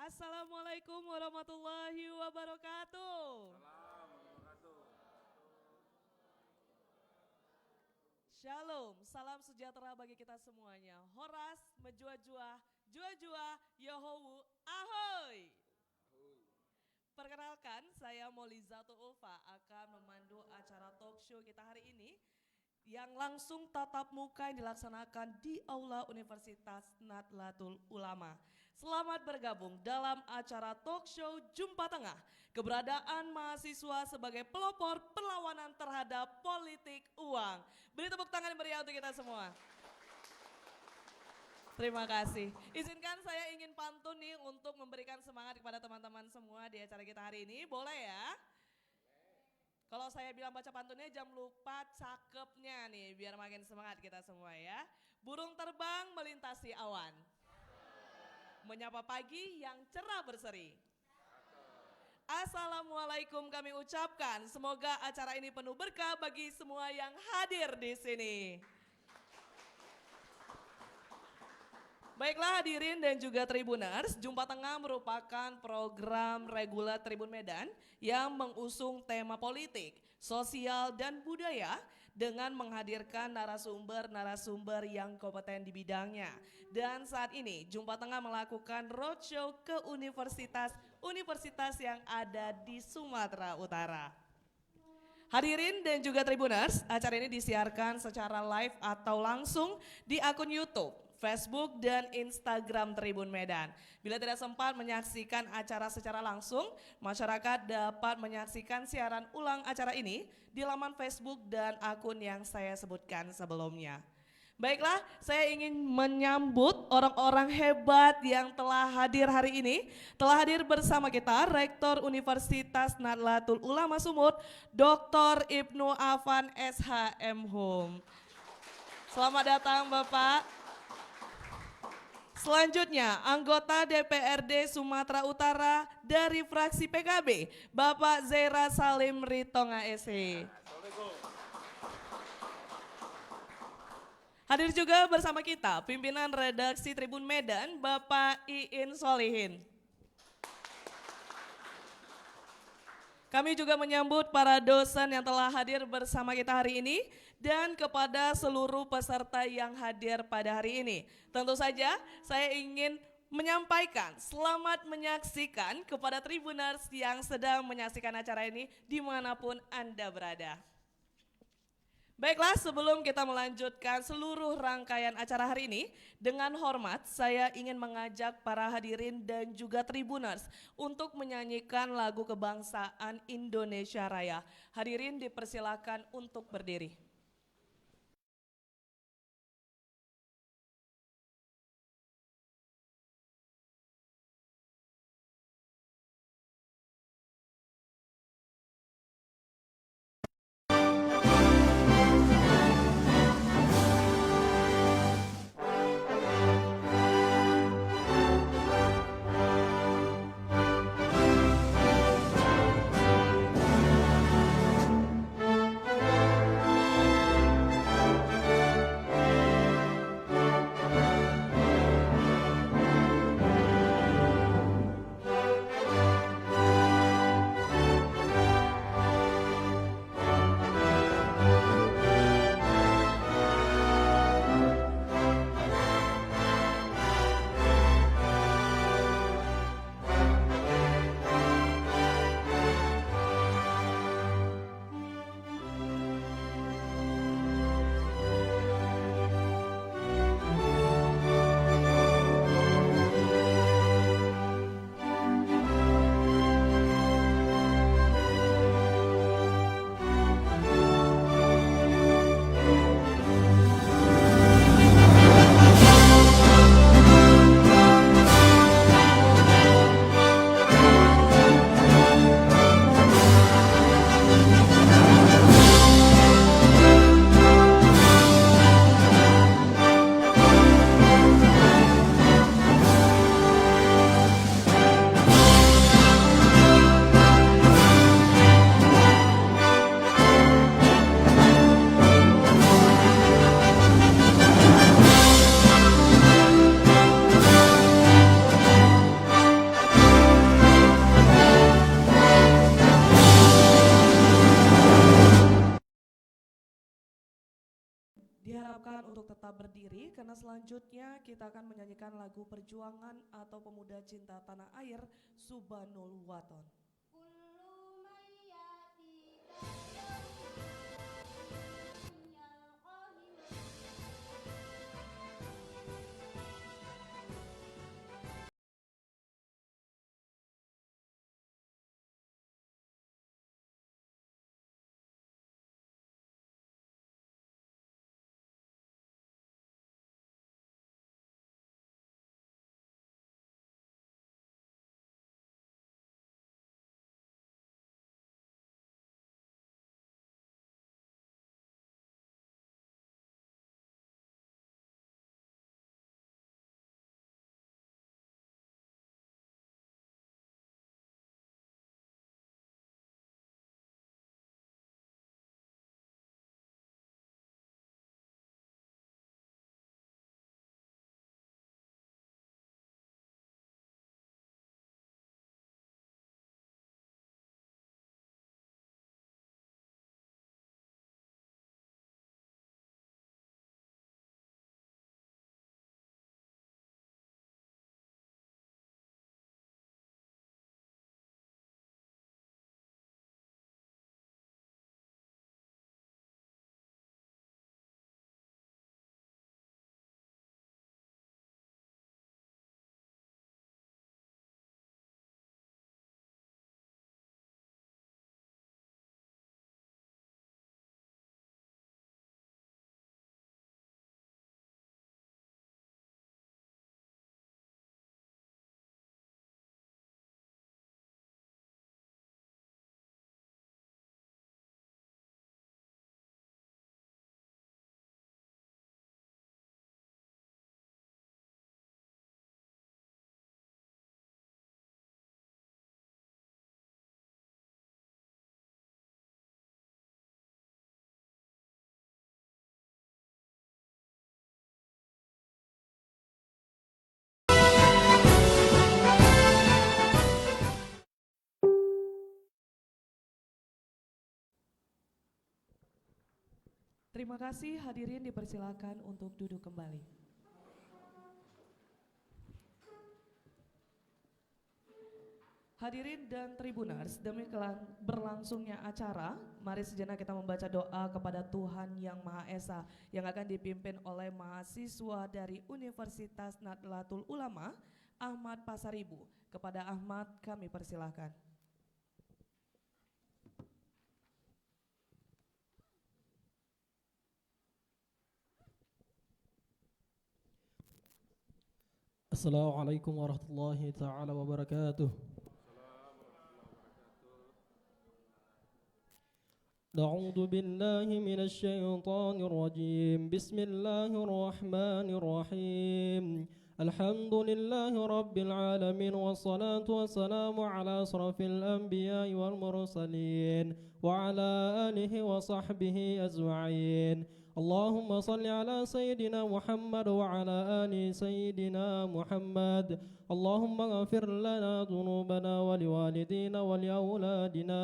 Assalamualaikum warahmatullahi wabarakatuh. Shalom, salam sejahtera bagi kita semuanya. Horas, menjua-jua, jua-jua, Yohowu, ahoy. Perkenalkan, saya Molizatul Ulfa akan memandu acara talk show kita hari ini yang langsung tatap muka yang dilaksanakan di Aula Universitas Nahdlatul Ulama. Selamat bergabung dalam acara talk show Jumpa Tengah, keberadaan mahasiswa sebagai pelopor perlawanan terhadap politik uang. Beri tepuk tangan yang meriah untuk kita semua. Terima kasih. Izinkan saya ingin pantun nih untuk memberikan semangat kepada teman-teman semua di acara kita hari ini. Boleh ya? Kalau saya bilang baca pantunnya jangan lupa cakepnya nih biar makin semangat kita semua ya. Burung terbang melintasi awan. Menyapa pagi yang cerah berseri. Assalamualaikum kami ucapkan. Semoga acara ini penuh berkah bagi semua yang hadir di sini. Baiklah hadirin dan juga Tribuners, Jumpa Tengah merupakan program reguler Tribun Medan yang mengusung tema politik, sosial dan budaya dengan menghadirkan narasumber-narasumber yang kompeten di bidangnya. Dan saat ini Jumpa Tengah melakukan roadshow ke universitas-universitas yang ada di Sumatera Utara. Hadirin dan juga Tribuners, acara ini disiarkan secara live atau langsung di akun YouTube, Facebook dan Instagram Tribun Medan. Bila tidak sempat menyaksikan acara secara langsung, masyarakat dapat menyaksikan siaran ulang acara ini di laman Facebook dan akun yang saya sebutkan sebelumnya. Baiklah, saya ingin menyambut orang-orang hebat yang telah hadir hari ini. Telah hadir bersama kita Rektor Universitas Nahdlatul Ulama Sumut, Dr. Ibnu Afan SHM. Selamat datang Bapak. Selanjutnya, anggota DPRD Sumatera Utara dari fraksi PKB, Bapak Zaira Salim Ritonga SE. Hadir juga bersama kita, pimpinan redaksi Tribun Medan, Bapak Iin Solihin. Kami juga menyambut para dosen yang telah hadir bersama kita hari ini dan kepada seluruh peserta yang hadir pada hari ini. Tentu saja saya ingin menyampaikan selamat menyaksikan kepada Tribuners yang sedang menyaksikan acara ini dimanapun Anda berada. Baiklah, sebelum kita melanjutkan seluruh rangkaian acara hari ini, dengan hormat saya ingin mengajak para hadirin dan juga Tribuners untuk menyanyikan lagu kebangsaan Indonesia Raya. Hadirin dipersilakan untuk berdiri. tetap berdiri karena selanjutnya kita akan menyanyikan lagu perjuangan atau pemuda cinta tanah air Subhanul Waton. Terima kasih, hadirin dipersilakan untuk duduk kembali. Hadirin dan Tribuners, demi berlangsungnya acara, mari sejenak kita membaca doa kepada Tuhan Yang Maha Esa yang akan dipimpin oleh mahasiswa dari Universitas Nahdlatul Ulama, Ahmad Pasaribu. Kepada Ahmad kami persilahkan. Assalamualaikum warahmatullahi ta'ala wabarakatuh. A'udzu billahi minasy syaithanir rajim. Bismillahirrahmanirrahim. Alhamdulillahi rabbil alamin wassalatu wassalamu ala asrafil anbiya'i wal mursalin wa ala alihi wa sahbihi ajma'in. اللهم صل على سيدنا محمد وعلى آل سيدنا محمد. اللهم اغفر لنا ذنوبنا ولوالدينا ولأولادنا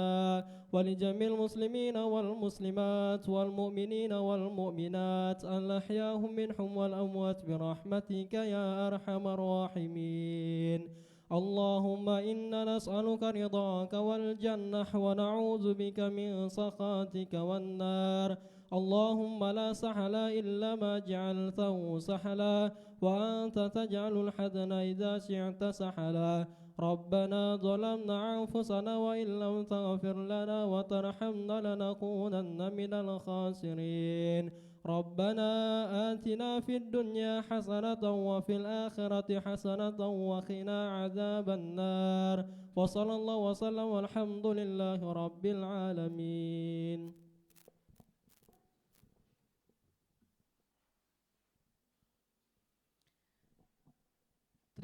ولجميع المسلمين والمسلمات والمؤمنين والمؤمنات الأحياء منهم والأموات برحمتك يا أرحم الراحمين. اللهم إنا نسألك رضاك والجنة ونعوذ بك من سخطك والنار. اللهم لا سهل إلا ما جعلته سهلا وأنت تجعل الحزن إذا شئت سهلا. ربنا ظلمنا أنفسنا وإن لم تغفر لنا وترحمنا لنكونن من الخاسرين. ربنا آتنا في الدنيا حسنة وفي الآخرة حسنة وقنا عذاب النار. وصلى الله وسلم والحمد لله رب العالمين.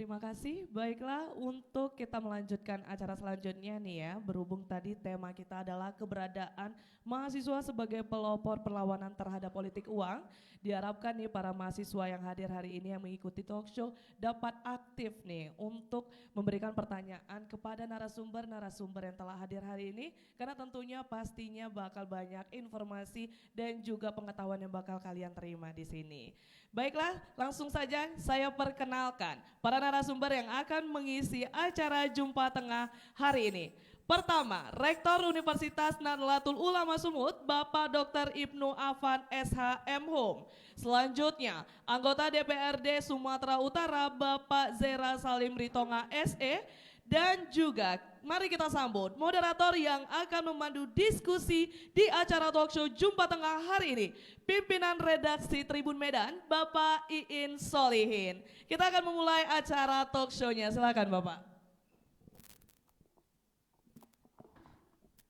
Terima kasih. Baiklah, untuk kita melanjutkan acara selanjutnya nih ya, berhubung tadi tema kita adalah keberadaan mahasiswa sebagai pelopor perlawanan terhadap politik uang, diharapkan nih para mahasiswa yang hadir hari ini yang mengikuti talk show dapat aktif nih untuk memberikan pertanyaan kepada narasumber-narasumber yang telah hadir hari ini, karena tentunya pastinya bakal banyak informasi dan juga pengetahuan yang bakal kalian terima di sini. Baiklah, langsung saja saya perkenalkan para narasumber yang akan mengisi acara Jumpa Tengah hari ini. Pertama, Rektor Universitas Nahdlatul Ulama Sumut, Bapak Dr. Ibnu Afan SH.M. Hum. Selanjutnya, anggota DPRD Sumatera Utara, Bapak Zera Salim Ritonga SE. Dan juga mari kita sambut moderator yang akan memandu diskusi di acara talkshow Jumpa Tengah hari ini. Pimpinan redaksi Tribun Medan, Bapak Iin Solihin. Kita akan memulai acara talkshow-nya, silakan Bapak.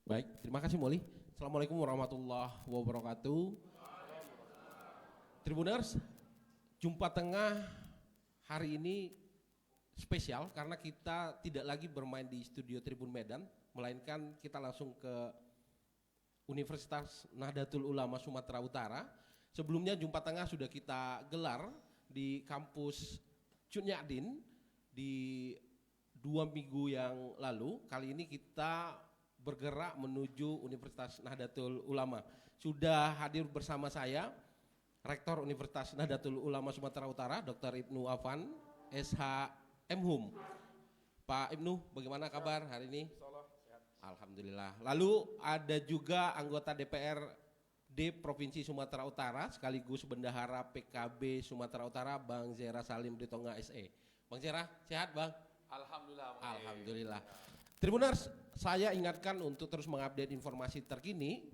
Baik, terima kasih Molly. Assalamualaikum warahmatullahi wabarakatuh. Tribuners, Jumpa Tengah hari ini spesial karena kita tidak lagi bermain di studio Tribun Medan, melainkan kita langsung ke Universitas Nahdlatul Ulama Sumatera Utara. Sebelumnya Jumpa Tengah sudah kita gelar di kampus Cut Nyak di 2 minggu yang lalu. Kali ini kita bergerak menuju Universitas Nahdlatul Ulama. Sudah hadir bersama saya Rektor Universitas Nahdlatul Ulama Sumatera Utara, Dr. Ibnu Afan SH.M. Hum. Pak Ibnu, bagaimana kabar hari ini? Alhamdulillah. Lalu ada juga anggota DPRD Provinsi Sumatera Utara sekaligus bendahara PKB Sumatera Utara, Bang Zera Salim Ritonga SE. Bang Zera, sehat Bang? Alhamdulillah. Alhamdulillah. Tribuners, saya ingatkan untuk terus mengupdate informasi terkini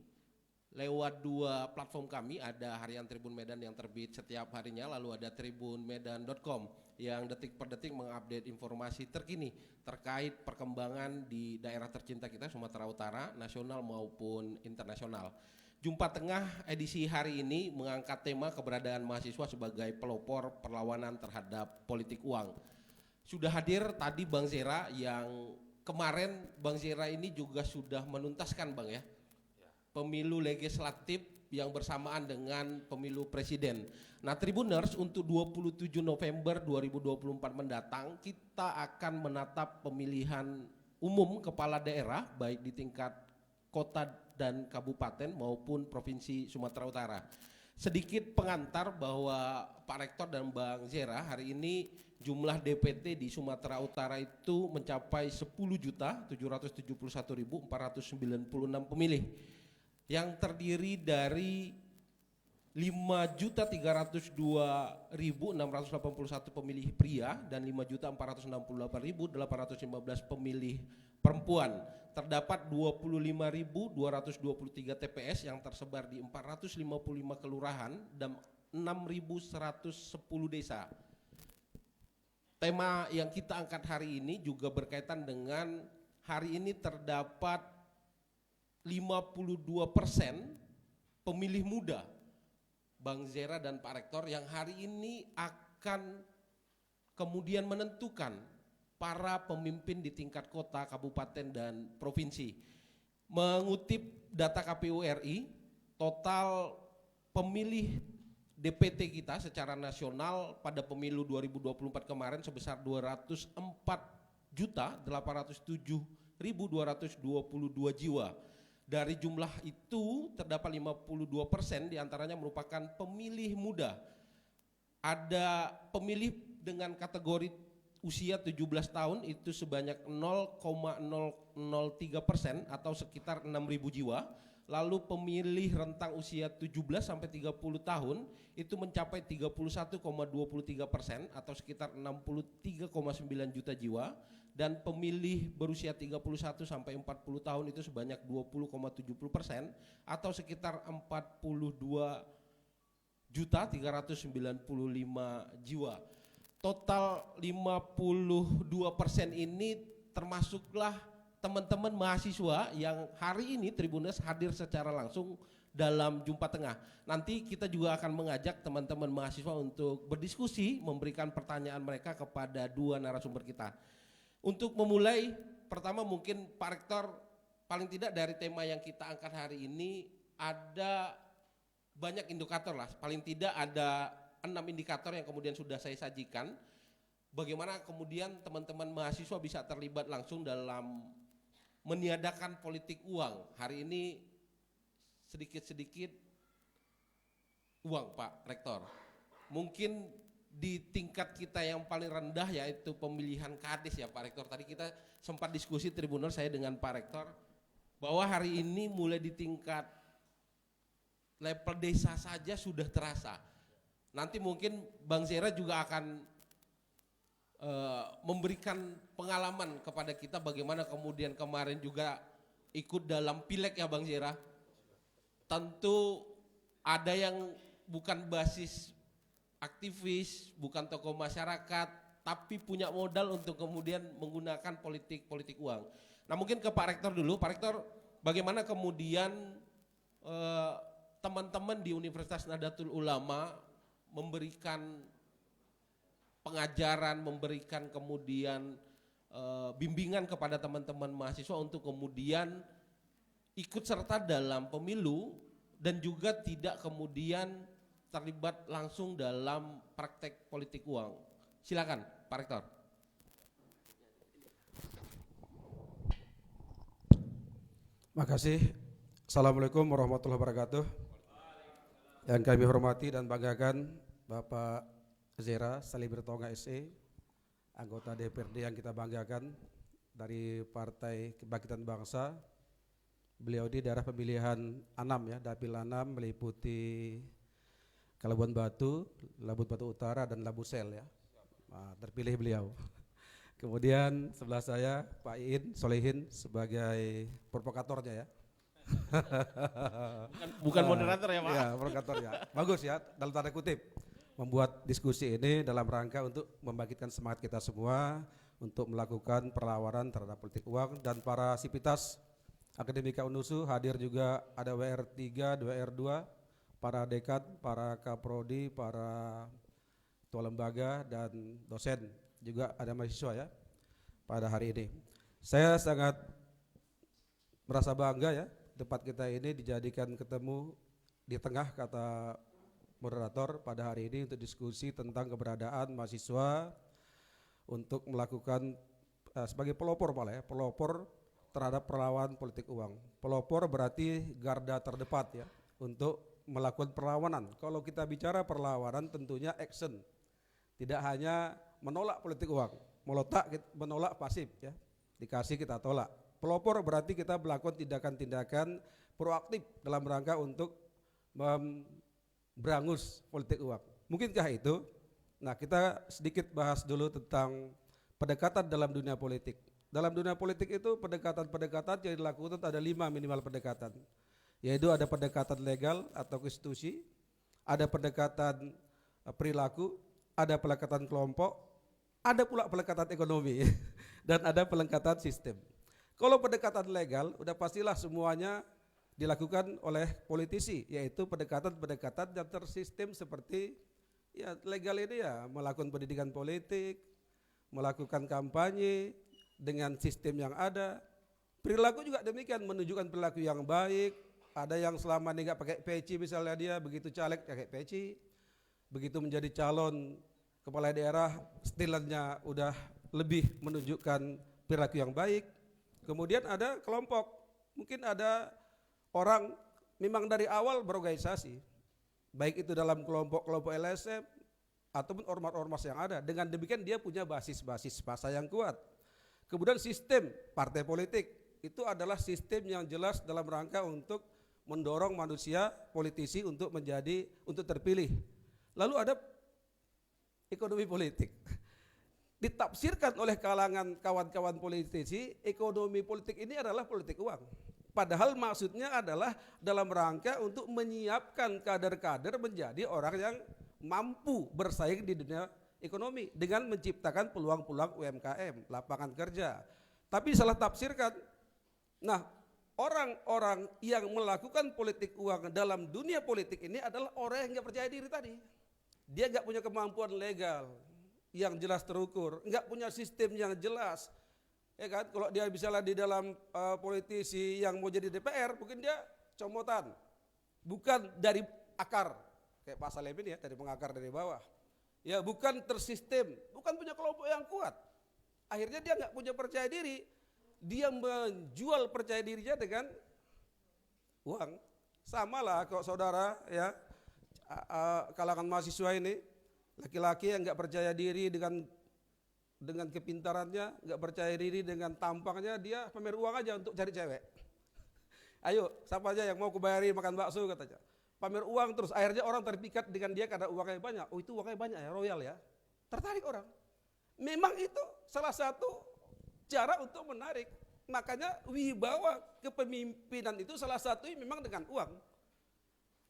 lewat 2 platform kami. Ada Harian Tribun Medan yang terbit setiap harinya, lalu ada tribunmedan.com yang detik per detik mengupdate informasi terkini terkait perkembangan di daerah tercinta kita Sumatera Utara, nasional maupun internasional. Jumpa Tengah edisi hari ini mengangkat tema keberadaan mahasiswa sebagai pelopor perlawanan terhadap politik uang. Sudah hadir tadi Bang Zera, yang kemarin Bang Zera ini juga sudah menuntaskan Bang ya, pemilu legislatif yang bersamaan dengan pemilu presiden. Nah Tribuners, untuk 27 November 2024 mendatang kita akan menatap pemilihan umum kepala daerah baik di tingkat kota dan kabupaten maupun provinsi Sumatera Utara. Sedikit pengantar bahwa Pak Rektor dan Bang Zera, hari ini jumlah DPT di Sumatera Utara itu mencapai 10.771.496 pemilih yang terdiri dari 5.302.681 pemilih pria dan 5.468.815 pemilih perempuan. Terdapat 25.223 TPS yang tersebar di 455 kelurahan dan 6.110 desa. Tema yang kita angkat hari ini juga berkaitan dengan hari ini terdapat 52% pemilih muda, Bang Zera dan Pak Rektor, yang hari ini akan kemudian menentukan para pemimpin di tingkat kota, kabupaten, dan provinsi. Mengutip data KPU RI, total pemilih DPT kita secara nasional pada pemilu 2024 kemarin sebesar 204.807.222 jiwa. Dari jumlah itu terdapat 52% diantaranya merupakan pemilih muda. Ada pemilih dengan kategori usia 17 tahun itu sebanyak 0,003% atau sekitar 6.000 jiwa. Lalu pemilih rentang usia 17 sampai 30 tahun itu mencapai 31,23% atau sekitar 63,9 juta jiwa. Dan pemilih berusia 31 sampai 40 tahun itu sebanyak 20,70% atau sekitar 42.395 jiwa. Total 52% ini termasuklah teman-teman mahasiswa yang hari ini Tribuners hadir secara langsung dalam Jumpa Tengah. Nanti kita juga akan mengajak teman-teman mahasiswa untuk berdiskusi, memberikan pertanyaan mereka kepada 2 narasumber kita. Untuk memulai, pertama mungkin Pak Rektor, paling tidak dari tema yang kita angkat hari ini ada banyak indikator lah, paling tidak ada 6 indikator yang kemudian sudah saya sajikan. Bagaimana kemudian teman-teman mahasiswa bisa terlibat langsung dalam meniadakan politik uang. Hari ini sedikit-sedikit uang Pak Rektor. mungkin di tingkat kita yang paling rendah yaitu pemilihan kadis ya Pak Rektor. Tadi kita sempat diskusi Tribuners saya dengan Pak Rektor bahwa hari ini mulai di tingkat level desa saja sudah terasa. Nanti mungkin Bang Zera juga akan memberikan pengalaman kepada kita bagaimana kemudian kemarin juga ikut dalam pileg ya Bang Zera. Tentu ada yang bukan basis aktivis, bukan tokoh masyarakat, tapi punya modal untuk kemudian menggunakan politik uang. Nah mungkin ke Pak Rektor dulu, Pak Rektor bagaimana kemudian teman-teman di Universitas Nahdlatul Ulama memberikan pengajaran, memberikan kemudian bimbingan kepada teman-teman mahasiswa untuk kemudian ikut serta dalam pemilu dan juga tidak kemudian terlibat langsung dalam praktek politik uang. Silakan Pak Rektor. Makasih. Assalamualaikum warahmatullahi wabarakatuh. Yang kami hormati dan banggakan Bapak Zera Salibir Tonga SE, anggota DPRD yang kita banggakan dari Partai Kebangkitan Bangsa. Beliau di daerah pemilihan 6 ya, Dapil 6 meliputi Kalabuan Batu, Labuan Batu Utara dan Labusel ya. Nah, terpilih beliau. Kemudian sebelah saya Pak Iin Solehin sebagai provokatornya ya. Bukan moderator ya Pak? Iya, provokatornya. Bagus ya, dalam tanda kutip. Membuat diskusi ini dalam rangka untuk membangkitkan semangat kita semua untuk melakukan perlawanan terhadap politik uang, dan para sivitas Akademika UNUSU hadir juga, ada WR3, WR2, para dekan, para kaprodi, para ketua lembaga dan dosen, juga ada mahasiswa ya pada hari ini. Saya sangat merasa bangga ya tempat kita ini dijadikan ketemu di tengah, kata moderator pada hari ini, untuk diskusi tentang keberadaan mahasiswa untuk melakukan sebagai pelopor malah ya, pelopor terhadap perlawanan politik uang. Pelopor berarti garda terdepan ya untuk melakukan perlawanan. Kalau kita bicara perlawanan tentunya action, tidak hanya menolak politik uang, menolak pasif ya, dikasih kita tolak. Pelopor berarti kita melakukan tindakan-tindakan proaktif dalam rangka untuk berangus politik uang. Mungkinkah itu? Nah, kita sedikit bahas dulu tentang pendekatan dalam dunia politik. Dalam dunia politik itu pendekatan-pendekatan yang dilakukan ada 5 minimal pendekatan, yaitu ada pendekatan legal atau konstitusi, ada pendekatan perilaku, ada pendekatan kelompok, ada pula pendekatan ekonomi, dan ada pendekatan sistem. Kalau pendekatan legal, udah pastilah semuanya dilakukan oleh politisi, yaitu pendekatan-pendekatan yang tersistem seperti ya legal ini ya, melakukan pendidikan politik, melakukan kampanye dengan sistem yang ada. Perilaku juga demikian, menunjukkan perilaku yang baik. Ada yang selama ini nggak pakai peci, misalnya dia begitu caleg pakai peci, begitu menjadi calon kepala daerah stilannya udah lebih menunjukkan perilaku yang baik. Kemudian ada kelompok, mungkin ada orang memang dari awal berorganisasi, baik itu dalam kelompok-kelompok LSM ataupun ormas-ormas yang ada. Dengan demikian dia punya basis-basis massa yang kuat. Kemudian sistem partai politik itu adalah sistem yang jelas dalam rangka untuk mendorong manusia politisi untuk terpilih. Lalu ada ekonomi politik. Ditafsirkan oleh kalangan kawan-kawan politisi, ekonomi politik ini adalah politik uang. Padahal maksudnya adalah dalam rangka untuk menyiapkan kader-kader menjadi orang yang mampu bersaing di dunia ekonomi dengan menciptakan peluang-peluang UMKM, lapangan kerja. Tapi salah tafsirkan. Nah, orang-orang yang melakukan politik uang dalam dunia politik ini adalah orang yang nggak percaya diri tadi. Dia nggak punya kemampuan legal yang jelas terukur, nggak punya sistem yang jelas. Ya kan, kalau dia misalnya di dalam politisi yang mau jadi DPR, mungkin dia comotan, bukan dari akar, kayak Pak Salemin ya, dari mengakar dari bawah. Ya, bukan tersistem, bukan punya kelompok yang kuat. Akhirnya dia nggak punya percaya diri, dia menjual percaya dirinya dengan uang. Sama lah kalau saudara ya, kalangan mahasiswa ini Laki-laki yang nggak percaya diri dengan kepintarannya, nggak percaya diri dengan tampangnya, dia pamer uang aja untuk cari cewek. Ayo, siapa aja yang mau kubayarin makan bakso katanya. Pamer uang terus, akhirnya orang terpikat dengan dia karena uangnya banyak. Oh itu uangnya banyak ya, royal ya. Tertarik orang. Memang itu salah satu cara untuk menarik. Makanya wibawa kepemimpinan itu salah satu memang dengan uang.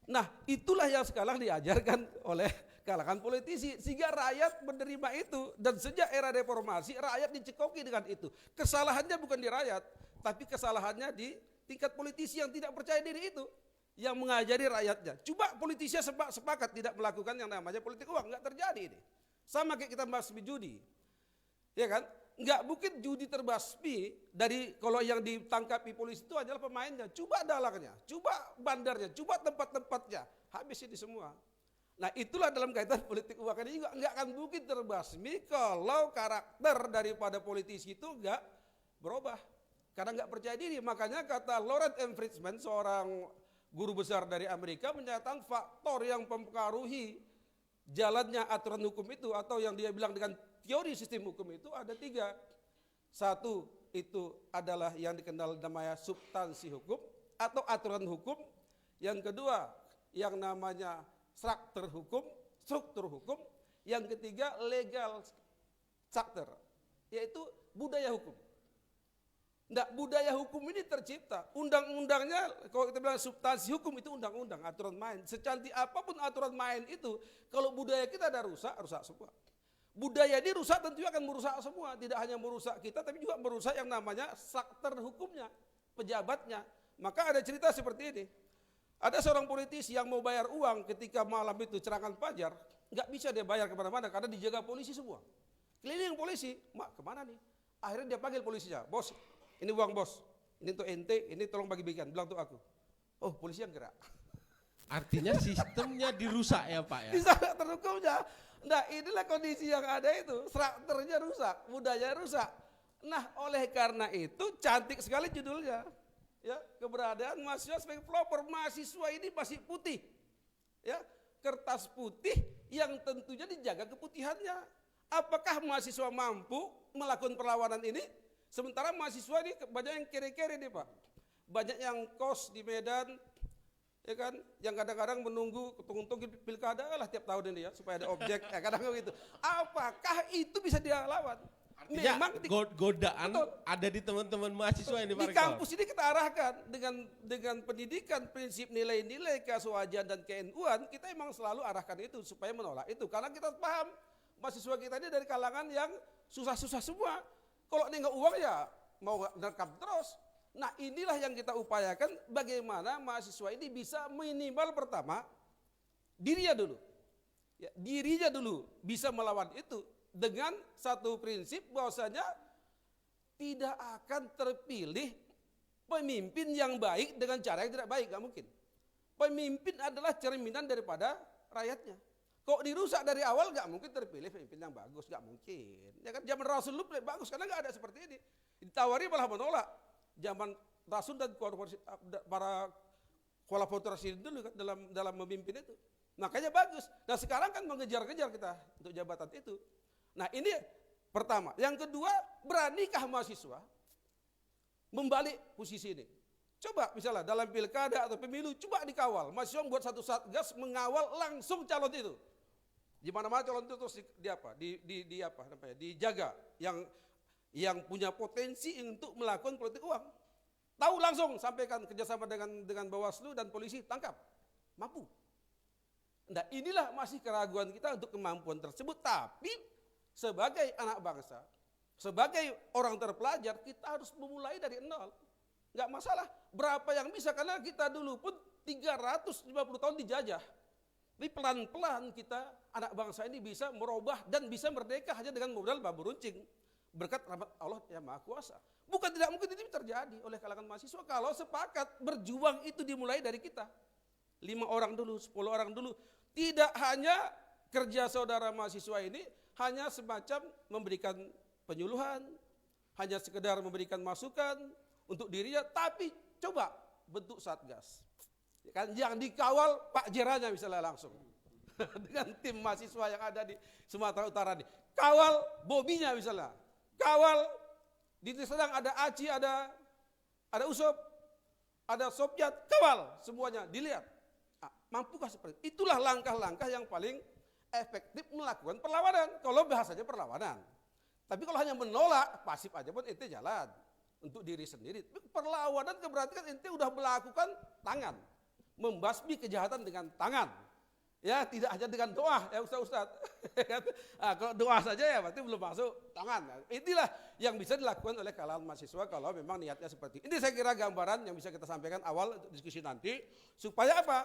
Nah itulah yang sekarang diajarkan oleh kalangan politisi sehingga rakyat menerima itu, dan sejak era reformasi rakyat dicekoki dengan itu. Kesalahannya bukan di rakyat, tapi kesalahannya di tingkat politisi yang tidak percaya diri itu, yang mengajari rakyatnya. Coba politisi sepakat tidak melakukan yang namanya politik uang, nggak terjadi ini. Sama kayak kita basmi judi, ya kan? Nggak mungkin judi terbasmi dari kalau yang ditangkapi polisi itu adalah pemainnya. Coba dalangnya, coba bandarnya, coba tempat-tempatnya, habis ini semua. Nah itulah dalam kaitan politik uang ini juga nggak akan mungkin terbasmi kalau karakter daripada politisi itu nggak berubah, karena nggak percaya diri. Makanya kata Lawrence M. Friedman, seorang guru besar dari Amerika, menyatakan faktor yang mempengaruhi jalannya aturan hukum itu, atau yang dia bilang dengan teori sistem hukum itu ada 3. Satu itu adalah yang dikenal namanya substansi hukum atau aturan hukum. Yang kedua yang namanya struktur hukum. Yang ketiga legal structure, yaitu budaya hukum. Nah, budaya hukum ini tercipta. Undang-undangnya, kalau kita bilang substansi hukum itu undang-undang, aturan main. Secantik apapun aturan main itu, kalau budaya kita ada rusak semua. Budaya ini rusak tentunya akan merusak semua. Tidak hanya merusak kita, tapi juga merusak yang namanya struktur hukumnya, pejabatnya. Maka ada cerita seperti ini. Ada seorang politisi yang mau bayar uang ketika malam itu serangan fajar, nggak bisa dia bayar kemana-mana karena dijaga polisi semua. Keliling polisi, mak kemana nih? Akhirnya dia panggil polisinya, bos, ini uang bos, ini untuk ente, ini tolong bagi-bagikan, bilang untuk aku. Oh polisi yang gerak. Artinya sistemnya dirusak ya Pak ya? Bisa terhukumnya. Nah inilah kondisi yang ada itu, strukturnya rusak, budaya rusak. Nah oleh karena itu cantik sekali judulnya. Ya, keberadaan mahasiswa sebagai pelopor. Mahasiswa ini masih putih, ya, kertas putih yang tentunya dijaga keputihannya. Apakah mahasiswa mampu melakukan perlawanan ini? Sementara mahasiswa ini banyak yang kere-kere nih Pak, banyak yang kos di Medan, ya kan, yang kadang-kadang menunggu untung pilkada lah tiap tahun ini ya supaya ada objek, ya kadang begitu. Apakah itu bisa dia lawan? Memang godaan betul, ada di teman-teman mahasiswa ini Pak di kampus ini kita arahkan dengan pendidikan prinsip nilai-nilai keaswajan dan ke-NU-an, kita emang selalu arahkan itu supaya menolak itu, karena kita paham mahasiswa kita ini dari kalangan yang susah-susah semua. Kalau nggak uang ya mau rekam terus. Nah inilah yang kita upayakan, bagaimana mahasiswa ini bisa minimal pertama dirinya dulu, ya, dirinya dulu bisa melawan itu. Dengan satu prinsip bahwasanya tidak akan terpilih pemimpin yang baik dengan cara yang tidak baik, gak mungkin. Pemimpin adalah cerminan daripada rakyatnya. Kok dirusak dari awal gak mungkin terpilih pemimpin yang bagus, gak mungkin. Ya kan zaman Rasul dulu bagus karena gak ada seperti ini. Ditawari malah menolak. Zaman Rasul dan para kolaborator dulu kan dalam memimpin itu. Makanya bagus. Nah sekarang kan mengejar-kejar kita untuk jabatan itu. Nah ini pertama. Yang kedua, beranikah mahasiswa membalik posisi ini? Coba misalnya dalam pilkada atau pemilu, coba dikawal. Mahasiswa membuat satu satgas mengawal langsung calon itu. Di mana-mana calon itu terus dijaga. Yang punya potensi untuk melakukan politik uang. Tahu langsung, sampaikan kerjasama dengan Bawaslu dan polisi, tangkap. Mampu. Nah inilah masih keraguan kita untuk kemampuan tersebut. Tapi sebagai anak bangsa, sebagai orang terpelajar, kita harus memulai dari nol. Enggak masalah berapa yang bisa, karena kita dulu pun 350 tahun dijajah. Tapi pelan-pelan kita anak bangsa ini bisa merubah dan bisa merdeka hanya dengan modal bambu runcing. Berkat rahmat Allah yang Maha Kuasa. Bukan tidak mungkin ini terjadi oleh kalangan mahasiswa kalau sepakat berjuang itu dimulai dari kita. 5 orang dulu, 10 orang dulu. Tidak hanya kerja saudara mahasiswa ini hanya semacam memberikan penyuluhan, hanya sekedar memberikan masukan untuk dirinya, tapi coba bentuk satgas. Kan yang dikawal Pak Jeranya misalnya langsung. dengan tim mahasiswa yang ada di Sumatera Utara nih. Kawal Bobinya misalnya, kawal di Sedang ada Aci, ada Usop, ada Sopiat, kawal semuanya dilihat. Mampukah seperti itu? Itulah langkah-langkah yang paling efektif melakukan perlawanan. Kalau bahasanya perlawanan. Tapi kalau hanya menolak, pasif aja pun ente jalan untuk diri sendiri. Tapi perlawanan berarti kan ente udah melakukan tangan, membasmi kejahatan dengan tangan. Ya, tidak hanya dengan doa ya Ustaz. Kalau doa saja ya berarti belum masuk tangan. Inilah yang bisa dilakukan oleh kalangan mahasiswa kalau memang niatnya seperti ini. Ini saya kira gambaran yang bisa kita sampaikan awal untuk diskusi nanti. Supaya apa?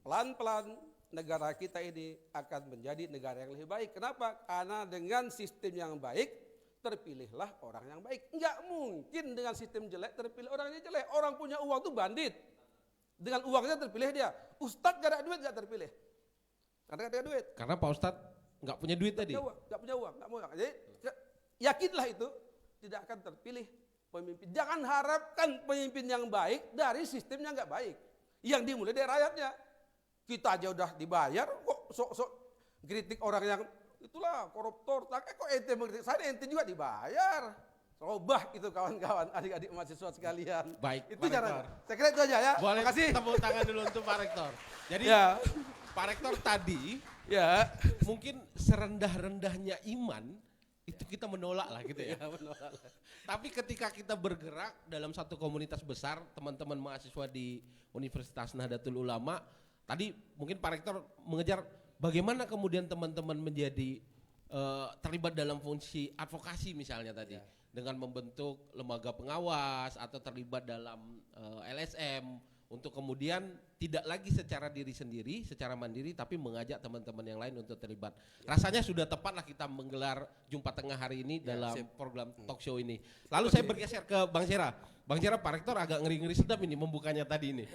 Pelan-pelan negara kita ini akan menjadi negara yang lebih baik. Kenapa? Karena dengan sistem yang baik terpilihlah orang yang baik. Enggak mungkin dengan sistem jelek terpilih orang yang jelek. Orang punya uang itu bandit. Dengan uangnya terpilih dia. Ustadz gak ada duit gak terpilih. Karena gak ada duit. Karena Pak Ustadz nggak punya duit tadi. Nggak punya uang, nggak mau uang. Jadi yakinlah itu tidak akan terpilih pemimpin. Jangan harapkan pemimpin yang baik dari sistem yang nggak baik. Yang dimulai dari rakyatnya. Kita aja udah dibayar, kok sok-sok kritik orang yang itulah koruptor. Kok ente mengkritik saya, ente juga dibayar. Robah itu kawan-kawan, adik-adik mahasiswa sekalian. Baik, itu Pak caranya. Rektor. Saya kira itu aja ya. Boleh Terima kasih. tepuk tangan dulu untuk Pak Rektor. Jadi Ya. Pak Rektor tadi Ya. mungkin serendah-rendahnya iman itu kita menolak lah gitu ya. Tapi ketika kita bergerak dalam satu komunitas besar, teman-teman mahasiswa di Universitas Nahdlatul Ulama, tadi mungkin Pak Rektor mengejar bagaimana kemudian teman-teman menjadi terlibat dalam fungsi advokasi misalnya tadi. Dengan membentuk lembaga pengawas atau terlibat dalam LSM untuk kemudian tidak lagi secara diri sendiri, secara mandiri, tapi mengajak teman-teman yang lain untuk terlibat. Rasanya sudah tepatlah kita menggelar Jumpa Tengah hari ini dalam program talk show ini. Lalu saya bergeser ke Bang Sera. Bang Sera, Pak Rektor agak ngeri-ngeri sedap ini membukanya tadi ini.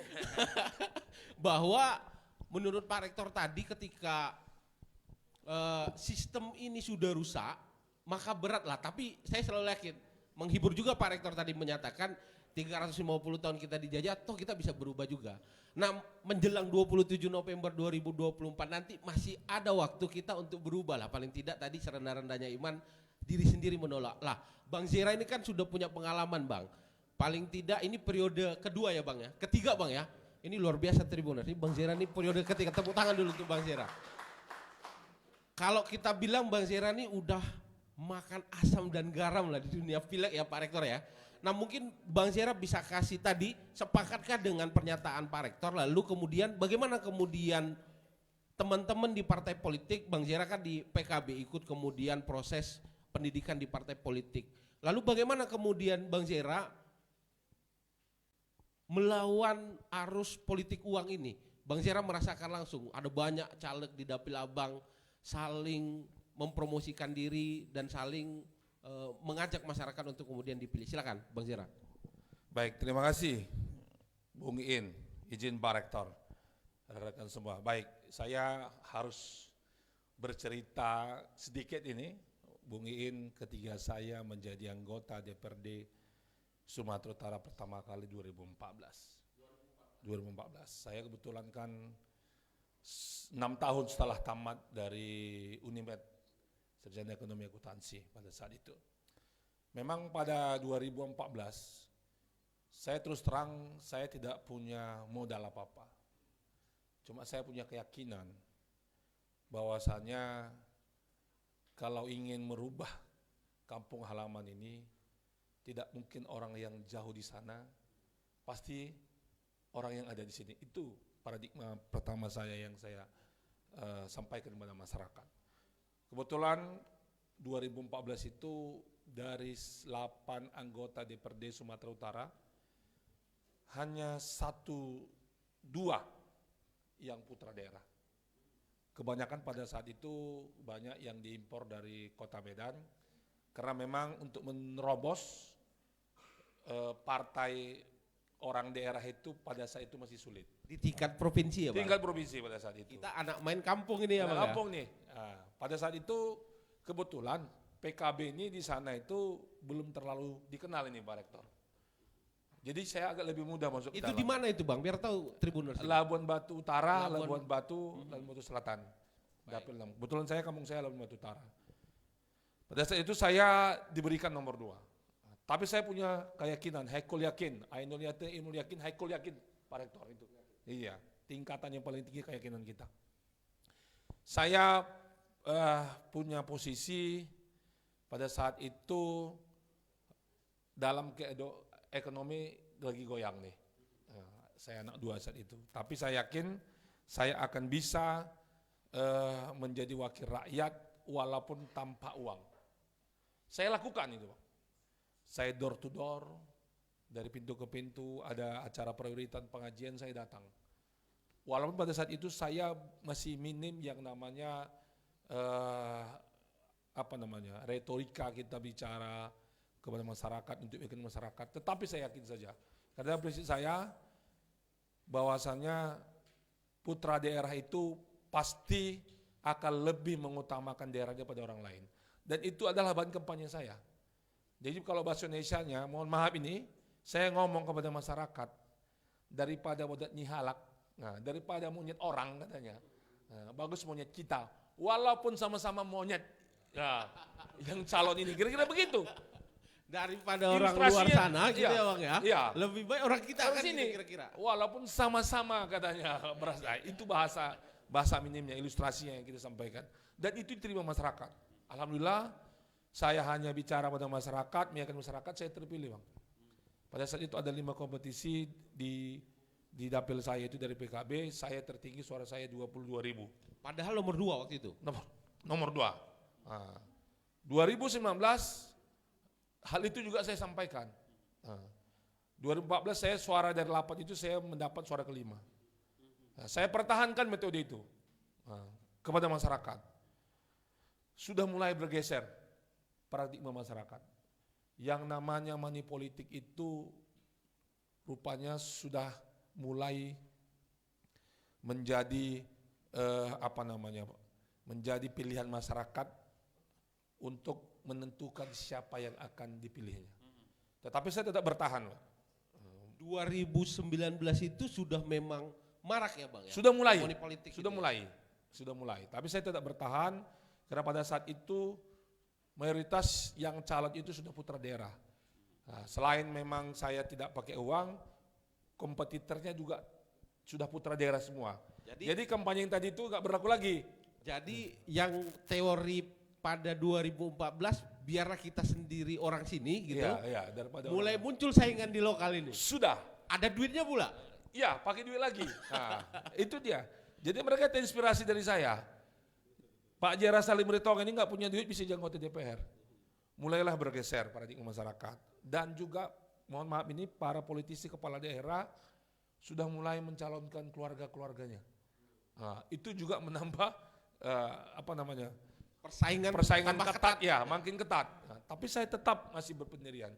Bahwa menurut Pak Rektor tadi ketika sistem ini sudah rusak, maka beratlah. Tapi saya selalu yakin, menghibur juga Pak Rektor tadi menyatakan 350 tahun kita dijajah, toh kita bisa berubah juga. Nah, menjelang 27 November 2024 nanti masih ada waktu kita untuk berubah lah. Paling tidak tadi serendah-rendahnya iman, diri sendiri menolak. Lah, Bang Zera ini kan sudah punya pengalaman Bang. Paling tidak ini periode kedua ya Bang ya, ketiga Bang ya. Ini luar biasa Tribuners, ini Bang Zera ini periode ketiga, tepuk tangan dulu untuk Bang Zera. Kalau kita bilang Bang Zera ini udah makan asam dan garam lah di dunia pileg ya Pak Rektor ya. Nah mungkin Bang Zera bisa kasih tadi, sepakatkah dengan pernyataan Pak Rektor, lalu kemudian bagaimana kemudian teman-teman di partai politik, Bang Zera kan di PKB ikut kemudian proses pendidikan di partai politik. Lalu bagaimana kemudian Bang Zera melawan arus politik uang ini? Bang Zera merasakan langsung ada banyak caleg di Dapil Abang saling mempromosikan diri dan saling mengajak masyarakat untuk kemudian dipilih. Silakan Bang Zera. Baik, terima kasih Bung Iin, izin Pak Rektor, rekan semua. Baik, saya harus bercerita sedikit ini. Bung Iin ketika saya menjadi anggota DPRD Sumatera Utara pertama kali 2014. Saya kebetulan kan 6 tahun setelah tamat dari Unimed, Sarjana Ekonomi Akuntansi pada saat itu. Memang pada 2014, saya terus terang saya tidak punya modal apa-apa. Cuma saya punya keyakinan bahwasanya kalau ingin merubah kampung halaman ini, tidak mungkin orang yang jauh di sana, pasti orang yang ada di sini. Itu paradigma pertama saya yang saya sampaikan kepada masyarakat. Kebetulan 2014 itu dari 8 anggota DPRD Sumatera Utara, hanya 1-2 yang putra daerah. Kebanyakan pada saat itu banyak yang diimpor dari kota Medan, karena memang untuk menerobos partai orang daerah itu pada saat itu masih sulit. Di tingkat provinsi ya Bang? Tinggal provinsi pada saat itu. Kita anak main kampung ini ya Bang? Kampung nih. Nah, pada saat itu kebetulan PKB ini di sana itu belum terlalu dikenal ini Pak Rektor. Jadi saya agak lebih mudah masuk ke Itu dalam. di mana itu Bang? Biar tahu Tribuners. Labuan Batu Utara, Labuan- Labuan Batu, Labuan Batu Selatan. Dapil 6. Kebetulan saya kampung saya Labuan Batu Utara. Pada saat itu saya diberikan nomor 2. Tapi saya punya keyakinan, haikul yakin, ainul yakin, ilmul yakin, haikul yakin, Pak Rektor itu. Iya, tingkatan yang paling tinggi keyakinan kita. Saya punya posisi pada saat itu dalam ekonomi lagi goyang nih. Saya anak 2 saat itu. Tapi saya yakin saya akan bisa menjadi wakil rakyat walaupun tanpa uang. Saya lakukan itu, Pak. Saya door to door, dari pintu ke pintu, ada acara prioritas pengajian saya datang. Walaupun pada saat itu saya masih minim yang namanya retorika kita bicara kepada masyarakat untuk bikin masyarakat. Tetapi saya yakin saja, karena prinsip saya bahwasannya putra daerah itu pasti akan lebih mengutamakan daerahnya pada orang lain. Dan itu adalah bahan kampanye saya. Jadi kalau bahasa Indonesianya, mohon maaf ini, saya ngomong kepada masyarakat, daripada monyet nyihalak, daripada monyet orang katanya, bagus monyet kita, walaupun sama-sama monyet, yang calon ini, kira-kira begitu. Daripada orang luar sana gitu ya Bang ya. Iya. Lebih baik orang kita Harus kan ini, gitu kira-kira. walaupun sama-sama katanya, itu bahasa minimnya, ilustrasinya yang kita sampaikan. Dan itu diterima masyarakat. Alhamdulillah, saya hanya bicara pada masyarakat, meyakinkan masyarakat, saya terpilih Bang. Pada saat itu ada 5 kompetisi di dapil saya itu dari PKB, saya tertinggi suara saya 22.000. Padahal nomor 2 waktu itu. Nomor 2. 2019, hal itu juga saya sampaikan. 2014 saya suara dari 8 itu saya mendapat suara kelima. Saya pertahankan metode itu kepada masyarakat. Sudah mulai bergeser paradigma masyarakat. Yang namanya money politik itu rupanya sudah mulai menjadi menjadi pilihan masyarakat untuk menentukan siapa yang akan dipilihnya. Tetapi saya tetap bertahan. 2019 itu sudah memang marak ya Bang ya? Sudah mulai, Money politik sudah itu ya? mulai. Tapi saya tetap bertahan karena pada saat itu mayoritas yang calon itu sudah putra daerah. Selain memang saya tidak pakai uang, kompetitornya juga sudah putra daerah semua. Jadi kampanye yang tadi itu nggak berlaku lagi. Jadi yang teori pada 2014 biarlah kita sendiri orang sini gitu. Iya, daripada Mulai orang. muncul saingan di lokal ini. Sudah. Ada duitnya pula. Iya, pakai duit lagi. Itu dia. Jadi mereka terinspirasi dari saya. Pak Jera Salim Ritong ini nggak punya duit bisa jadi anggota DPR. Mulailah bergeser paradigma masyarakat. Dan juga mohon maaf ini para politisi kepala daerah sudah mulai mencalonkan keluarga-keluarganya. Itu juga menambah Persaingan ketat ya, makin ketat. Tapi saya tetap masih berpendirian.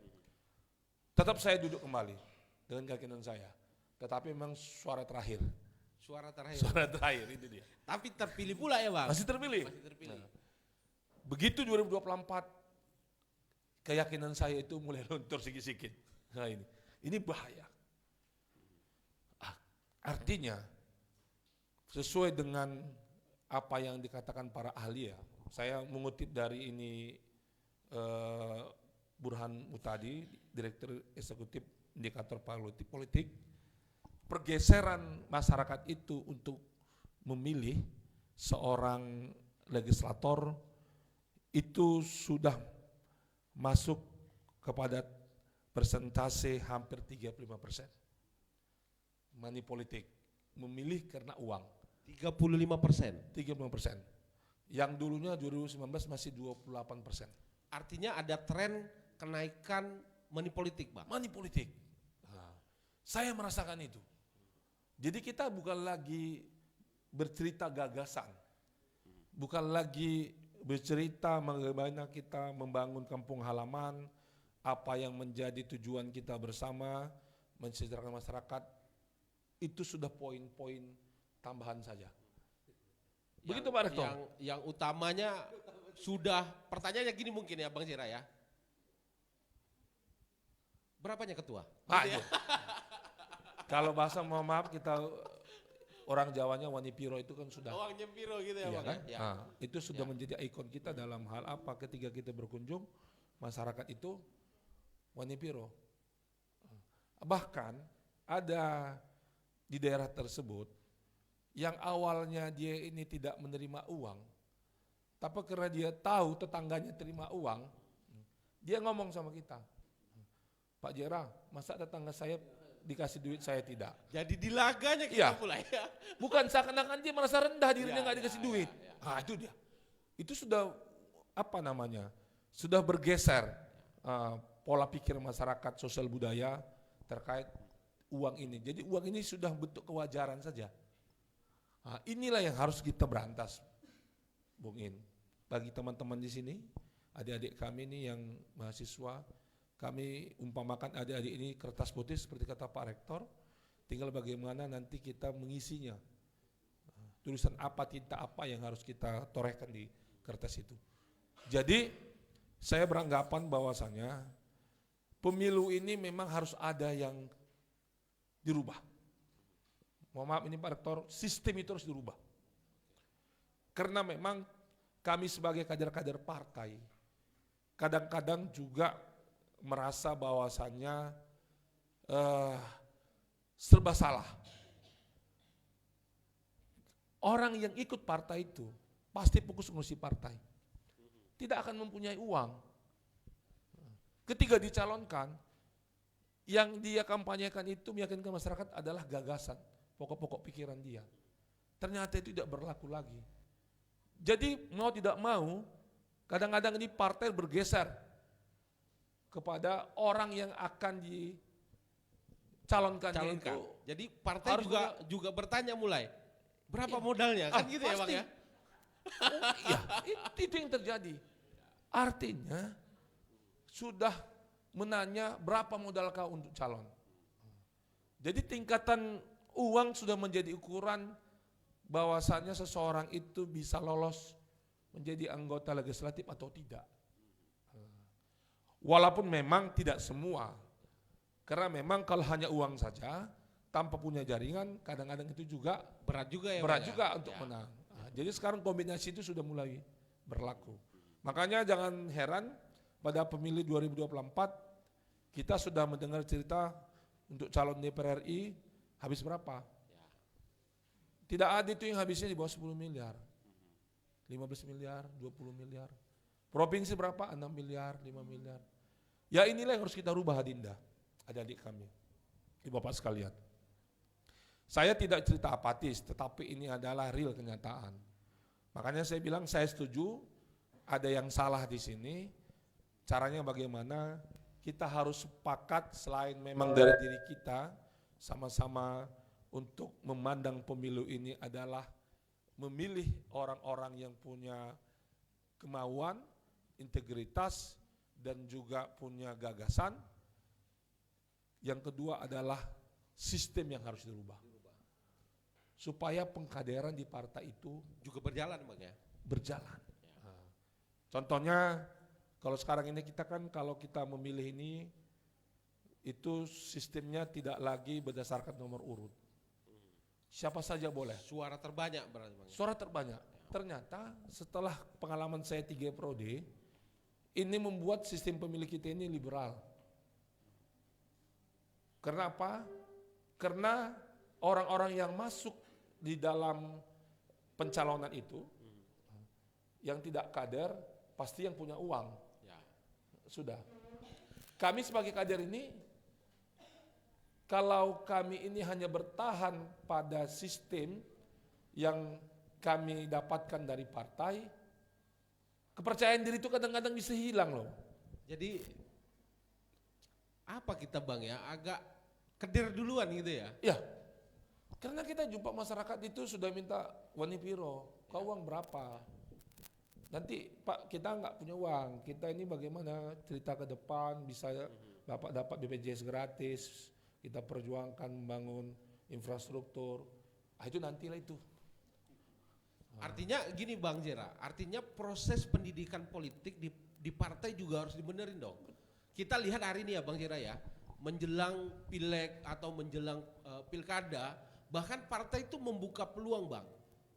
Tetap saya duduk kembali dengan keyakinan saya. Tetapi memang suara terakhir. Suara terakhir. Suara terakhir itu dia. Tapi terpilih pula ya Bang? Masih terpilih. Masih terpilih. Begitu 2024 keyakinan saya itu mulai luntur sedikit-sedikit. Nah ini bahaya. Artinya sesuai dengan apa yang dikatakan para ahli ya. Saya mengutip dari ini Burhan Mutadi, Direktur Eksekutif Indikator Politik. Pergeseran masyarakat itu untuk memilih seorang legislator itu sudah masuk kepada persentase hampir 35%. Money politik, memilih karena uang. 35%. 35%. Yang dulunya 2019 masih 28%. Artinya ada tren kenaikan money politik Bang? Money politik. Saya merasakan itu. Jadi kita bukan lagi bercerita gagasan. Bukan lagi bercerita bagaimana kita membangun kampung halaman, apa yang menjadi tujuan kita bersama, mensejahterakan masyarakat, itu sudah poin-poin tambahan saja. Begitu Pak Rektor? Yang utamanya sudah, pertanyaannya gini mungkin ya Bang Jera ya. Berapanya ketua? Ah, itu. Kalau bahasa mohon maaf kita orang Jawanya Wanipiro itu kan sudah. Uang nyempiro gitu ya Iya Bang kan? ya? Nah, itu sudah menjadi ikon kita dalam hal apa ketika kita berkunjung masyarakat itu Wanipiro. Bahkan ada di daerah tersebut yang awalnya dia ini tidak menerima uang, tapi karena dia tahu tetangganya terima uang, dia ngomong sama kita, Pak Jera, masa tetangga saya dikasih duit saya tidak? Jadi dilaganya kita Iya. pula ya. Bukan seakan-akan dia merasa rendah dirinya Ya, nggak dikasih duit. Nah itu dia. Itu sudah apa namanya? Sudah bergeser pola pikir masyarakat sosial budaya terkait uang ini. Jadi uang ini sudah bentuk kewajaran saja. Nah, inilah yang harus kita berantas, Bung In. Bagi teman-teman di sini, adik-adik kami ini yang mahasiswa, kami umpamakan adik-adik ini kertas putih seperti kata Pak Rektor, tinggal bagaimana nanti kita mengisinya. Tulisan apa, tinta apa yang harus kita torehkan di kertas itu. Jadi saya beranggapan bahwasanya pemilu ini memang harus ada yang dirubah. Mohon maaf ini Pak Rektor, sistem itu harus dirubah. Karena memang kami sebagai kader-kader partai, kadang-kadang juga merasa bahwasannya serba salah. Orang yang ikut partai itu pasti fokus ngurusi partai. Tidak akan mempunyai uang. Ketika dicalonkan, yang dia kampanyekan itu meyakinkan masyarakat adalah gagasan, pokok-pokok pikiran dia. Ternyata itu tidak berlaku lagi. Jadi mau tidak mau, kadang-kadang ini partai bergeser kepada orang yang akan dicalonkannya itu. Jadi partai harus juga bertanya mulai, berapa modalnya? Kan gitu ya Bang pasti. ya? Iya, itu yang terjadi. Artinya sudah menanya berapa modal kau untuk calon. Jadi tingkatan uang sudah menjadi ukuran bahwasannya seseorang itu bisa lolos menjadi anggota legislatif atau tidak. Walaupun memang tidak semua, karena memang kalau hanya uang saja tanpa punya jaringan kadang-kadang itu juga Berat juga ya berat Bang juga ya? untuk Ya. menang. Nah, jadi sekarang kombinasi itu sudah mulai berlaku. Makanya jangan heran pada pemilu 2024 kita sudah mendengar cerita untuk calon DPR RI habis berapa? Tidak ada itu yang habisnya di bawah 10 miliar. 15 miliar, 20 miliar. Provinsi berapa? 6 miliar, 5 miliar. Ya inilah yang harus kita rubah Adinda, adik-adik kami, ibu bapak sekalian. Saya tidak cerita apatis, tetapi ini adalah real kenyataan. Makanya saya bilang saya setuju ada yang salah di sini. Caranya bagaimana? Kita harus sepakat selain memang dari diri kita sama-sama untuk memandang pemilu ini adalah memilih orang-orang yang punya kemauan, integritas, dan juga punya gagasan. Yang kedua adalah sistem yang harus dirubah. Supaya pengkaderan di partai itu Juga berjalan Bang ya? berjalan. Nah, contohnya kalau sekarang ini kita kan kalau kita memilih ini itu sistemnya tidak lagi berdasarkan nomor urut. Siapa saja boleh. Suara terbanyak berarti Bang. Suara terbanyak. Ternyata setelah pengalaman saya 3 periode, ini membuat sistem pemilih kita ini liberal. Karena apa? Karena orang-orang yang masuk di dalam pencalonan itu, yang tidak kader, pasti yang punya uang. Ya. Sudah. Kami sebagai kader ini, kalau kami ini hanya bertahan pada sistem yang kami dapatkan dari partai, kepercayaan diri itu kadang-kadang bisa hilang loh. Jadi apa kita Bang ya? Agak keder duluan gitu ya? Ya, karena kita jumpa masyarakat itu sudah minta Wanipiro, kau uang berapa? Nanti Pak kita nggak punya uang, kita ini bagaimana cerita ke depan bisa Bapak dapat BPJS gratis, kita perjuangkan membangun infrastruktur, itu nantilah itu. Artinya gini Bang Jera, artinya proses pendidikan politik di partai juga harus dibenerin dong. Kita lihat hari ini ya Bang Jera ya, menjelang pileg atau menjelang pilkada, bahkan partai itu membuka peluang Bang,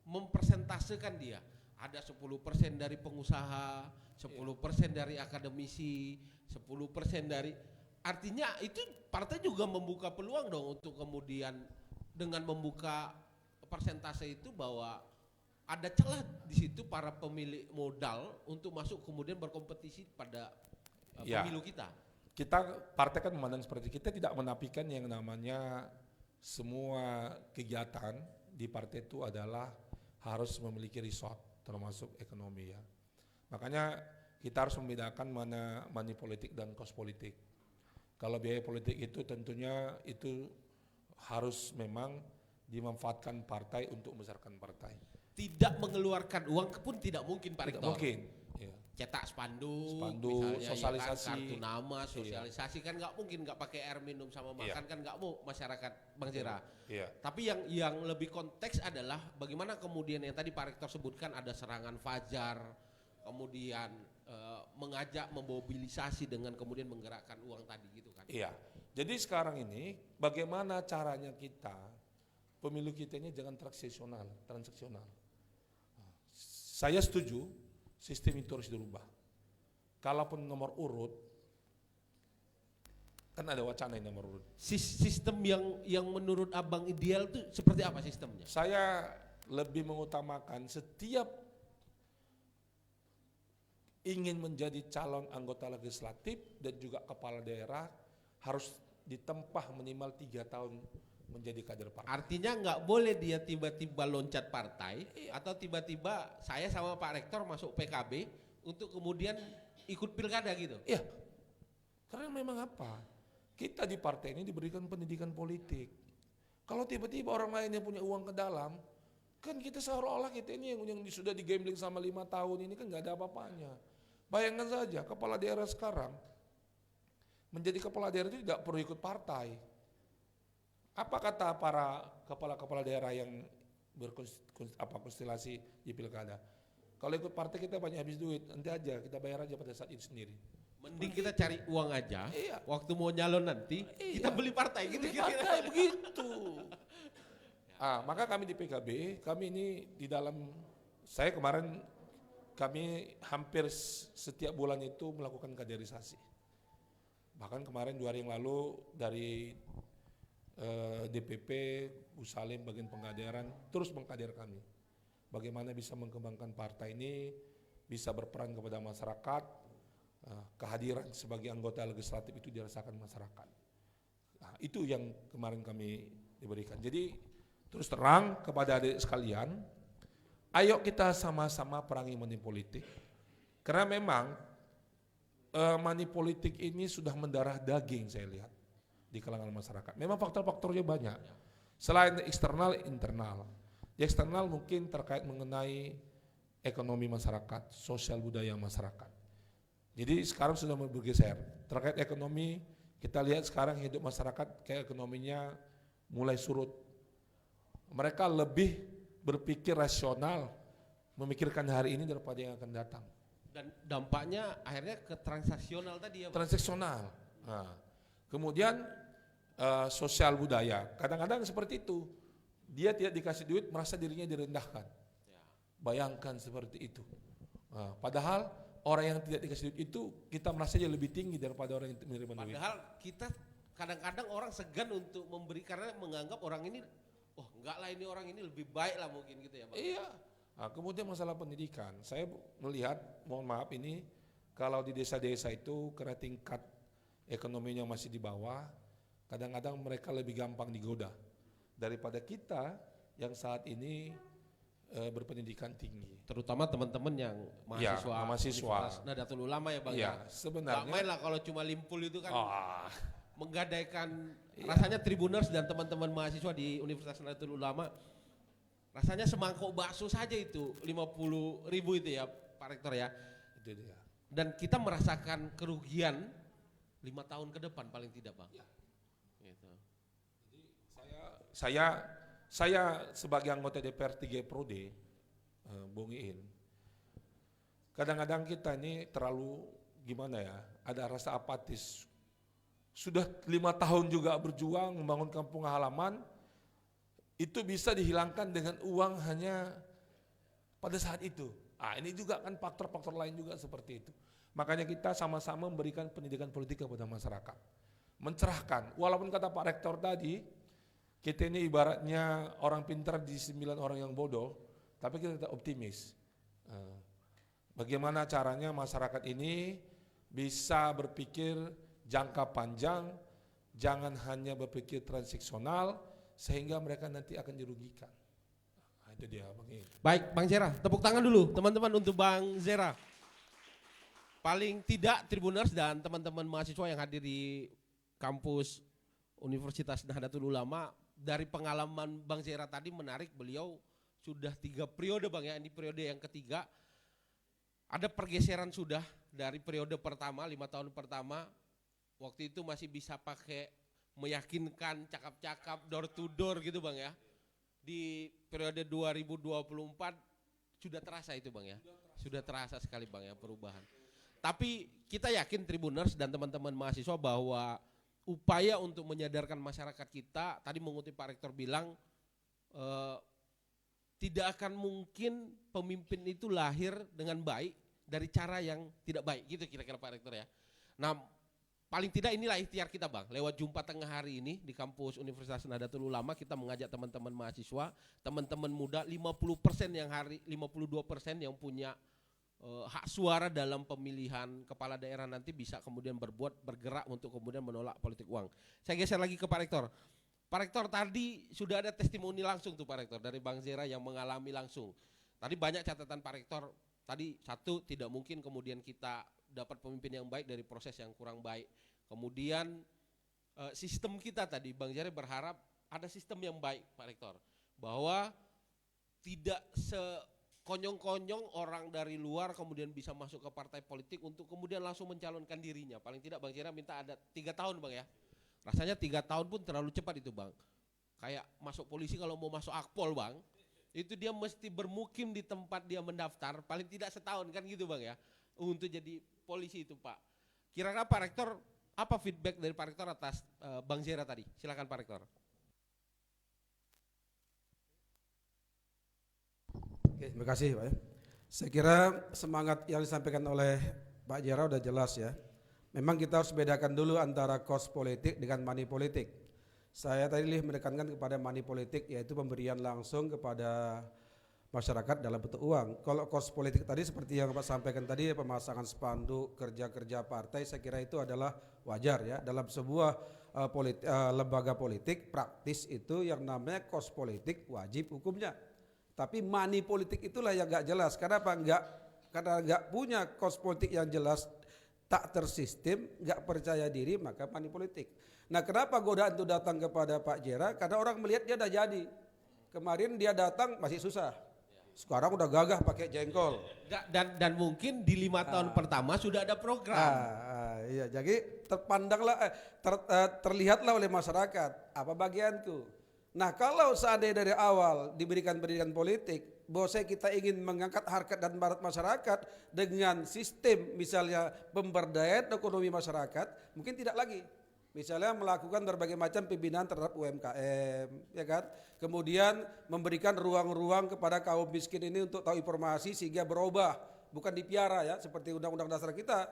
mempersentasekan dia. Ada 10% dari pengusaha, 10% dari akademisi, 10% dari, artinya itu partai juga membuka peluang dong untuk kemudian dengan membuka persentase itu bahwa ada celah di situ para pemilik modal untuk masuk kemudian berkompetisi pada pemilu kita. Kita partai kan memandang seperti kita tidak menafikan yang namanya semua kegiatan di partai itu adalah harus memiliki result termasuk ekonomi ya. Makanya kita harus membedakan mana money politik dan cost politik. Kalau biaya politik itu tentunya itu harus memang dimanfaatkan partai untuk membesarkan partai. Tidak mengeluarkan uang pun tidak mungkin Pak Tidak Rektor. mungkin. Ya. Cetak spanduk, Spanduk, misalnya, sosialisasi. ya kan, kartu nama, sosialisasi kan nggak mungkin nggak pakai air minum sama makan kan nggak mau masyarakat Bang Zira. Iya. Tapi yang lebih konteks adalah bagaimana kemudian yang tadi Pak Rektor sebutkan ada serangan fajar, kemudian mengajak memobilisasi dengan kemudian menggerakkan uang tadi gitu kan. Iya. Jadi sekarang ini bagaimana caranya kita pemilu kita ini jangan transaksional. Saya setuju sistem itu harus dirubah. Kalaupun nomor urut, kan ada wacana yang nomor urut. Sistem yang menurut Abang ideal itu seperti apa sistemnya? Saya lebih mengutamakan setiap ingin menjadi calon anggota legislatif dan juga kepala daerah harus ditempah minimal 3 tahun menjadi kader partai. Artinya nggak boleh dia tiba-tiba loncat partai atau tiba-tiba saya sama Pak Rektor masuk PKB untuk kemudian ikut pilkada gitu. Iya, karena memang apa? Kita di partai ini diberikan pendidikan politik. Kalau tiba-tiba orang lain yang punya uang ke dalam, kan kita seolah-olah kita ini yang sudah digambling sama 5 tahun ini kan nggak ada apa-apanya. Bayangkan saja kepala daerah sekarang menjadi kepala daerah itu tidak perlu ikut partai. Apa kata para kepala-kepala daerah yang berkonstelasi di pilkada? Kalau ikut partai kita banyak habis duit, nanti aja kita bayar aja pada saat itu sendiri. Mending kita cari uang aja. Iya. Waktu mau nyalon nanti kita beli partai gitu. Beli partai begitu. Maka kami di PKB, kami ini di dalam, saya kemarin kami hampir setiap bulan itu melakukan kaderisasi. Bahkan kemarin 2 hari yang lalu dari DPP, Bu Salim bagian pengkaderan terus mengkader kami. Bagaimana bisa mengembangkan partai ini, bisa berperan kepada masyarakat, kehadiran sebagai anggota legislatif itu dirasakan masyarakat. Nah, itu yang kemarin kami diberikan. Jadi terus terang kepada adik sekalian, ayo kita sama-sama perangi money politik. Karena memang money politik ini sudah mendarah daging saya lihat di kalangan masyarakat. Memang faktor-faktornya banyak. Selain eksternal, internal. Di eksternal mungkin terkait mengenai ekonomi masyarakat, sosial budaya masyarakat. Jadi sekarang sudah bergeser. Terkait ekonomi, kita lihat sekarang hidup masyarakat kayak ekonominya mulai surut. Mereka lebih berpikir rasional, memikirkan hari ini daripada yang akan datang. Dan dampaknya akhirnya ke transaksional tadi ya Pak? Transaksional. Nah, kemudian sosial budaya, kadang-kadang seperti itu. Dia tidak dikasih duit, merasa dirinya direndahkan. Bayangkan seperti itu. Nah, padahal orang yang tidak dikasih duit itu kita merasa dia lebih tinggi daripada orang yang menerima duit. Padahal kita kadang-kadang orang segan untuk memberi karena menganggap orang ini, oh enggak lah ini orang ini lebih baik lah mungkin gitu ya Pak. Iya. Nah, kemudian masalah pendidikan, saya melihat, mohon maaf ini, kalau di desa-desa itu karena tingkat ekonominya masih di bawah, kadang-kadang mereka lebih gampang digoda daripada kita yang saat ini berpendidikan tinggi. Terutama teman-teman yang mahasiswa, mahasiswa. Nahdlatul Ulama ya Bang. Iya, sebenarnya. Gak main lah kalau cuma limpul itu kan menggadaikan Iya. rasanya Tribuners dan teman-teman mahasiswa di Universitas Nahdlatul Ulama. Rasanya semangkok bakso saja itu 50.000 itu ya Pak Rektor ya. Itu dia. Dan kita merasakan kerugian 5 tahun ke depan paling tidak Bang. Ya. Gitu. Saya sebagai anggota DPR 3 Prode, Bung Iin, kadang-kadang kita ini terlalu gimana ya, ada rasa apatis sudah 5 tahun juga berjuang membangun kampung halaman, itu bisa dihilangkan dengan uang hanya pada saat itu. Ini juga kan faktor-faktor lain juga seperti itu. Makanya kita sama-sama memberikan pendidikan politik kepada masyarakat. Mencerahkan, walaupun kata Pak Rektor tadi, kita ini ibaratnya orang pintar di 9 orang yang bodoh, tapi kita tetap optimis. Bagaimana caranya masyarakat ini bisa berpikir jangka panjang, jangan hanya berpikir transaksional, sehingga mereka nanti akan dirugikan. Itu dia Bang Iin. Baik, Bang Zera, tepuk tangan dulu teman-teman untuk Bang Zera. Paling tidak Tribuners dan teman-teman mahasiswa yang hadir di kampus Universitas Nahdlatul Ulama, dari pengalaman Bang Zera tadi menarik, beliau sudah 3 periode Bang ya, ini periode yang ketiga. Ada pergeseran sudah dari periode pertama, 5 tahun pertama, waktu itu masih bisa pakai meyakinkan, cakap-cakap, door to door gitu Bang ya. Di periode 2024 sudah terasa itu Bang ya, sudah terasa sekali Bang ya perubahan. Tapi kita yakin Tribuners dan teman-teman mahasiswa bahwa upaya untuk menyadarkan masyarakat kita, tadi mengutip Pak Rektor bilang, tidak akan mungkin pemimpin itu lahir dengan baik dari cara yang tidak baik, gitu kira-kira Pak Rektor ya. Nah, paling tidak inilah ikhtiar kita Bang, lewat jumpa tengah hari ini di kampus Universitas Nahdlatul Ulama, kita mengajak teman-teman mahasiswa, teman-teman muda, 50% yang 52% yang punya hak suara dalam pemilihan kepala daerah nanti bisa kemudian bergerak untuk kemudian menolak politik uang. Saya geser lagi ke Pak Rektor. Pak Rektor, tadi sudah ada testimoni langsung tuh Pak Rektor dari Bang Zera yang mengalami langsung. Tadi banyak catatan Pak Rektor, tadi satu, tidak mungkin kemudian kita dapat pemimpin yang baik dari proses yang kurang baik. Kemudian sistem kita tadi, Bang Zera berharap ada sistem yang baik Pak Rektor, bahwa tidak sekonyong-konyong orang dari luar kemudian bisa masuk ke partai politik untuk kemudian langsung mencalonkan dirinya. Paling tidak Bang Zera minta ada 3 tahun Bang ya. Rasanya 3 tahun pun terlalu cepat itu Bang. Kayak masuk polisi kalau mau masuk Akpol Bang, itu dia mesti bermukim di tempat dia mendaftar, paling tidak setahun kan gitu Bang ya, untuk jadi polisi itu Pak. Kira-kira Pak Rektor, apa feedback dari Pak Rektor atas Bang Zera tadi? Silakan Pak Rektor. Oke, terima kasih Pak. Saya kira semangat yang disampaikan oleh Pak Zera udah jelas ya. Memang kita harus bedakan dulu antara cost politik dengan money politik. Saya tadi menekankan kepada money politik, yaitu pemberian langsung kepada masyarakat dalam bentuk uang. Kalau cost politik tadi seperti yang Pak sampaikan tadi, pemasangan spanduk, kerja-kerja partai, saya kira itu adalah wajar ya. Dalam sebuah lembaga politik praktis itu yang namanya cost politik wajib hukumnya. Tapi money politik itulah yang nggak jelas. Kenapa? Karena nggak punya cost politik yang jelas, tak tersistem, nggak percaya diri, maka money politik. Nah, kenapa godaan itu datang kepada Pak Zera? Karena orang melihat dia udah jadi. Kemarin dia datang masih susah. Sekarang udah gagah pakai jengkol. Dan mungkin di 5 tahun pertama sudah ada program. Iya, jadi terpandanglah, terlihatlah oleh masyarakat apa bagianku. Nah, kalau seandainya dari awal diberikan pendidikan politik, bahwa kita ingin mengangkat harkat dan martabat masyarakat dengan sistem misalnya pemberdayaan ekonomi masyarakat, mungkin tidak lagi. Misalnya melakukan berbagai macam pembinaan terhadap UMKM, ya kan? Kemudian memberikan ruang-ruang kepada kaum miskin ini untuk tahu informasi sehingga berubah, bukan dipiara ya, seperti undang-undang dasar kita.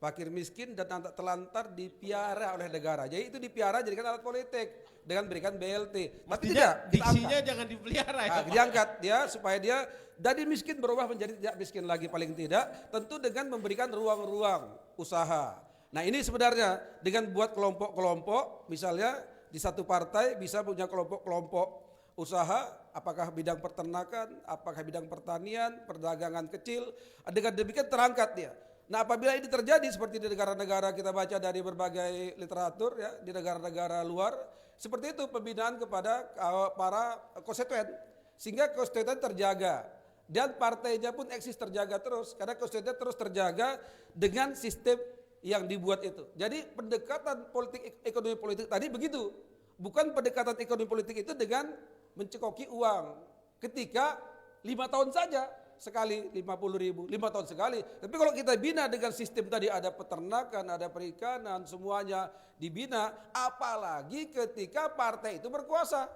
Fakir miskin dan anak telantar dipiara oleh negara. Jadi itu dipiara jadikan alat politik dengan berikan BLT. Tapi tidak, diksinya jangan dipelihara ya. Diangkat dia supaya dia dari miskin berubah menjadi tidak miskin lagi, paling tidak tentu dengan memberikan ruang-ruang usaha. Nah, ini sebenarnya dengan buat kelompok-kelompok, misalnya di satu partai bisa punya kelompok-kelompok usaha, apakah bidang peternakan, apakah bidang pertanian, perdagangan kecil, dengan demikian terangkat dia. Nah, apabila ini terjadi seperti di negara-negara kita baca dari berbagai literatur ya, di negara-negara luar, seperti itu pembinaan kepada para konstituen, sehingga konstituen terjaga dan partainya pun eksis terjaga terus, karena konstituen terus terjaga dengan sistem yang dibuat itu. Jadi pendekatan politik ekonomi politik tadi begitu, bukan pendekatan ekonomi politik itu dengan mencekoki uang. Ketika 5 tahun saja sekali 50.000, 5 tahun sekali. Tapi kalau kita bina dengan sistem tadi ada peternakan, ada perikanan, semuanya dibina, apalagi ketika partai itu berkuasa.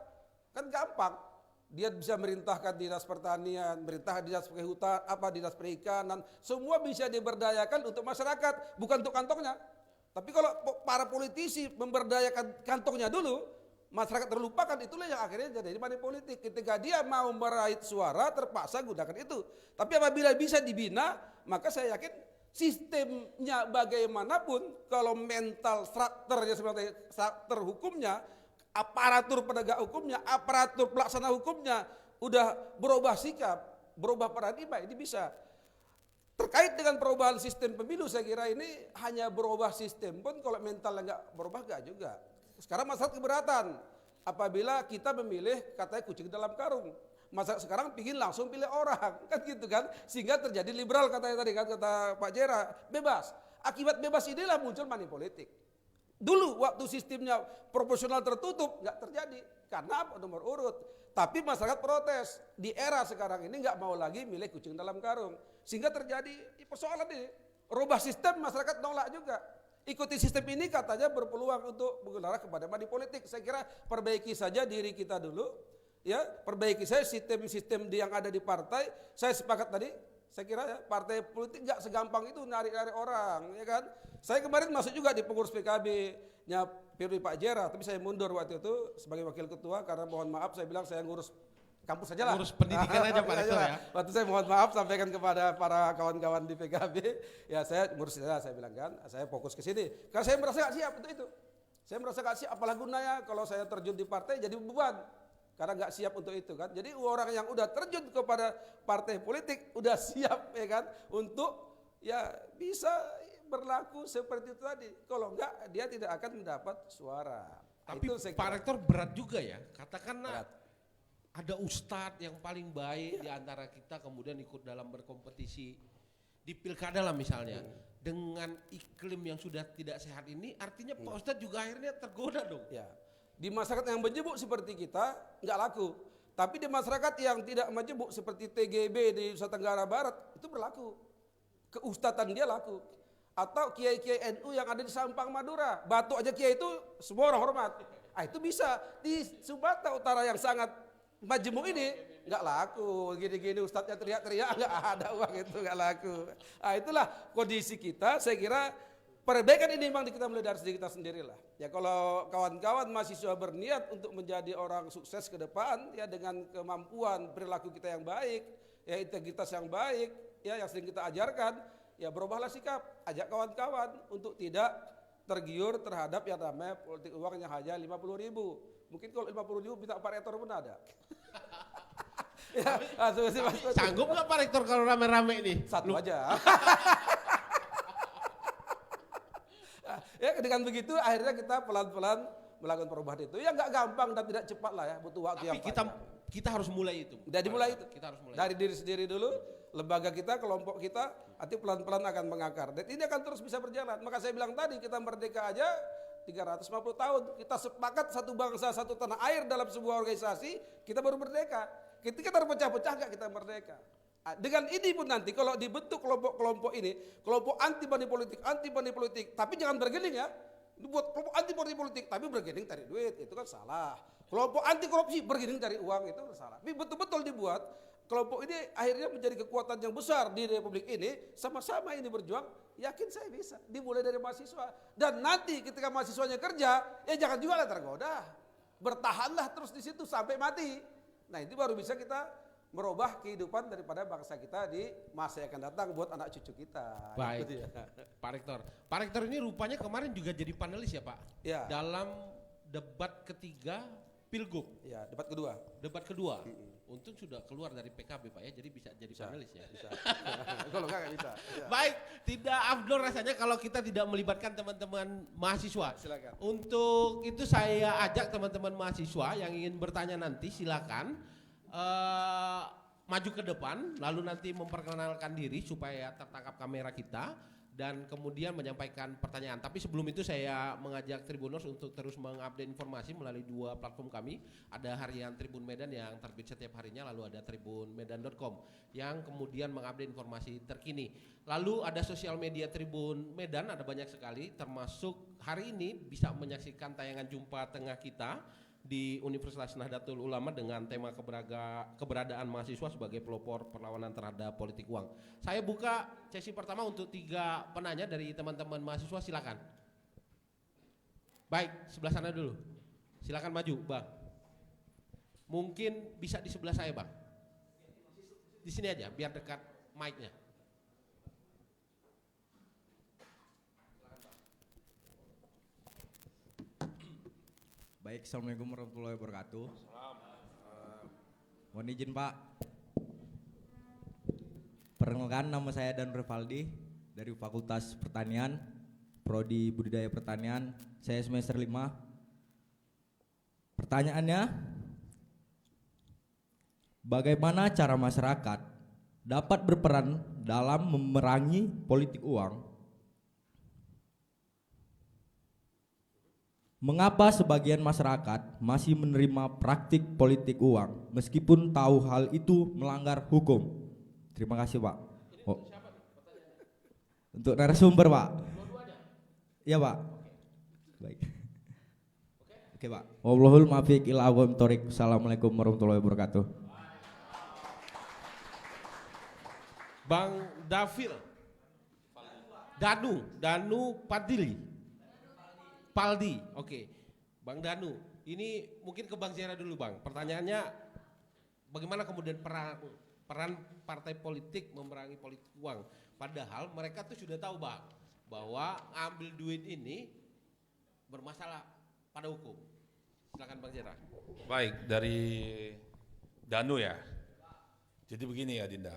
Kan gampang. Dia bisa merintahkan dinas pertanian, merintahkan dinas kehutan, dinas perikanan, semua bisa diberdayakan untuk masyarakat, bukan untuk kantongnya. Tapi kalau para politisi memberdayakan kantongnya dulu, masyarakat terlupakan, itulah yang akhirnya jadi money politik. Ketika dia mau meraih suara, terpaksa gunakan itu. Tapi apabila bisa dibina, maka saya yakin sistemnya bagaimanapun, kalau mental strukturnya seperti struktur hukumnya, aparatur penegak hukumnya, aparatur pelaksana hukumnya udah berubah sikap, berubah paradigma, ini bisa. Terkait dengan perubahan sistem pemilu, saya kira ini hanya berubah sistem pun kalau mentalnya nggak berubah nggak juga. Sekarang masyarakat keberatan apabila kita memilih katanya kucing dalam karung. Masyarakat sekarang pingin langsung pilih orang, kan gitu kan, sehingga terjadi liberal katanya tadi kan, kata Pak Jera, bebas. Akibat bebas inilah muncul money politik. Dulu waktu sistemnya proporsional tertutup nggak terjadi karena nomor urut. Tapi masyarakat protes di era sekarang ini nggak mau lagi milih kucing dalam karung, sehingga terjadi persoalan ini. Rubah sistem masyarakat nolak juga. Ikuti sistem ini katanya berpeluang untuk mengarah kepada money politik. Saya kira perbaiki saja diri kita dulu, ya perbaiki saja sistem-sistem yang ada di partai. Saya sepakat tadi. Saya kira ya, partai politik nggak segampang itu nyari-nyari orang, ya kan? Saya kemarin masuk juga di pengurus PKB-nya periode Pak Jera, tapi saya mundur waktu itu sebagai wakil ketua karena mohon maaf saya bilang saya ngurus kampus saja lah. Ngurus pendidikan aja Pak Rektor ya. Waktu saya mohon maaf sampaikan kepada para kawan-kawan di PKB, ya saya ngurus saja, saya bilang kan, saya fokus ke sini. Karena saya merasa nggak siap untuk itu. Saya merasa nggak siap, apalah gunanya kalau saya terjun di partai jadi beban. Karena nggak siap untuk itu kan. Jadi orang yang udah terjun kepada partai politik udah siap ya kan untuk ya bisa berlaku seperti itu tadi. Kalau enggak dia tidak akan mendapat suara. Tapi itu saya Pak kira. Rektor berat juga ya. Katakanlah Berat. ada ustadz yang paling baik di antara kita kemudian ikut dalam berkompetisi di pilkada lah misalnya. Dengan iklim yang sudah tidak sehat ini artinya Pak Ustadz juga akhirnya tergoda dong. Ya. Di masyarakat yang menjebuk seperti kita nggak laku. Tapi di masyarakat yang tidak menjebuk seperti TGB di Nusa Tenggara Barat itu berlaku. Keustatan dia laku. Atau kiai-kiai NU yang ada di Sampang Madura, batuk aja kiai itu semua orang hormat. Ah itu bisa. Di Sumatera Utara yang sangat majemuk ini nggak laku. Gini-gini ustadznya teriak-teriak nggak ada uang itu nggak laku. Ah itulah kondisi kita. Saya kira perbaikan ini memang kita mulai dari diri kita sendirilah. Ya kalau kawan-kawan mahasiswa berniat untuk menjadi orang sukses ke depan ya dengan kemampuan perilaku kita yang baik, ya integritas yang baik, ya yang sering kita ajarkan, ya berubahlah sikap, ajak kawan-kawan untuk tidak tergiur terhadap yang namanya politik uang yang hanya 50.000. Mungkin kalau 50.000 minta Pak Rektor pun ada. Ya, Sanggup nggak Pak Rektor kalau rame-rame nih? Satu aja. Ya dengan begitu akhirnya kita pelan-pelan melakukan perubahan itu. Ya nggak gampang dan tidak cepat lah ya, butuh waktu yang panjang. Kita harus mulai itu. Dari mulai itu. Kita harus mulai. Dari diri sendiri dulu, lembaga kita, kelompok kita, nanti pelan-pelan akan mengakar. Dan ini akan terus bisa berjalan. Maka saya bilang tadi kita merdeka aja 350 tahun. Kita sepakat satu bangsa, satu tanah air dalam sebuah organisasi, kita baru merdeka. Ketika terpecah-pecah nggak kita merdeka. Dengan ini pun nanti kalau dibentuk kelompok-kelompok ini, kelompok anti money politik, tapi jangan bergening ya. Buat kelompok anti money politik, tapi bergening cari duit, itu kan salah. Kelompok anti korupsi bergening cari uang, itu kan salah. Tapi betul-betul dibuat kelompok ini akhirnya menjadi kekuatan yang besar di Republik ini, sama-sama ini berjuang, yakin saya bisa. Dimulai dari mahasiswa. Dan nanti ketika mahasiswanya kerja, ya jangan juga lah tergoda. Bertahanlah terus di situ sampai mati. Nah itu baru bisa kita merubah kehidupan daripada bangsa kita di masa yang akan datang buat anak cucu kita. Baik, Gitu dia. Pak Rektor. Pak Rektor ini rupanya kemarin juga jadi panelis ya Pak? Ya. Dalam debat ketiga Pilgub. Ya, debat kedua. Debat kedua. Untung sudah keluar dari PKB Pak ya, jadi bisa jadi panelis ya. Bisa. Kalau enggak bisa. Ya. Baik, tidak afdol rasanya kalau kita tidak melibatkan teman-teman mahasiswa. Silakan. Untuk itu saya ajak teman-teman mahasiswa yang ingin bertanya nanti silakan maju ke depan, lalu nanti memperkenalkan diri supaya tertangkap kamera kita. dan kemudian menyampaikan pertanyaan. Tapi sebelum itu saya mengajak Tribuners untuk terus mengupdate informasi melalui dua platform kami. Ada harian Tribun Medan yang terbit setiap harinya, lalu ada tribunmedan.com yang kemudian mengupdate informasi terkini. Lalu ada sosial media Tribun Medan, ada banyak sekali, termasuk hari ini bisa menyaksikan tayangan jumpa tengah kita di Universitas Nahdlatul Ulama dengan tema keberadaan mahasiswa sebagai pelopor perlawanan terhadap politik uang. Saya buka sesi pertama untuk 3 penanya dari teman-teman mahasiswa, silakan. Baik, sebelah sana dulu. Silakan maju, Bang. Mungkin bisa di sebelah saya, Bang. Di sini aja, biar dekat mic-nya. Baik, Assalamualaikum warahmatullahi wabarakatuh. Mohon izin Pak. Perkenalkan, nama saya Dan Revaldi dari Fakultas Pertanian, Prodi Budidaya Pertanian. Saya semester 5. Pertanyaannya, bagaimana cara masyarakat dapat berperan dalam memerangi politik uang? Mengapa sebagian masyarakat masih menerima praktik politik uang meskipun tahu hal itu melanggar hukum? Terima kasih Pak. Oh. Untuk narasumber Pak. Iya Pak. Baik. Oke Pak. Wallahul muwaffiq ila aqwamit thoriq. Assalamualaikum warahmatullahi wabarakatuh. Bang Dafil. Danu Padili. Paldi, oke. Bang Danu, ini mungkin ke Bang Zera dulu Bang. Pertanyaannya, bagaimana kemudian peran partai politik memerangi politik uang? Padahal mereka tuh sudah tahu Bang, bahwa ambil duit ini bermasalah pada hukum. Silakan Bang Zera. Baik, dari Danu ya. Jadi begini ya Dinda.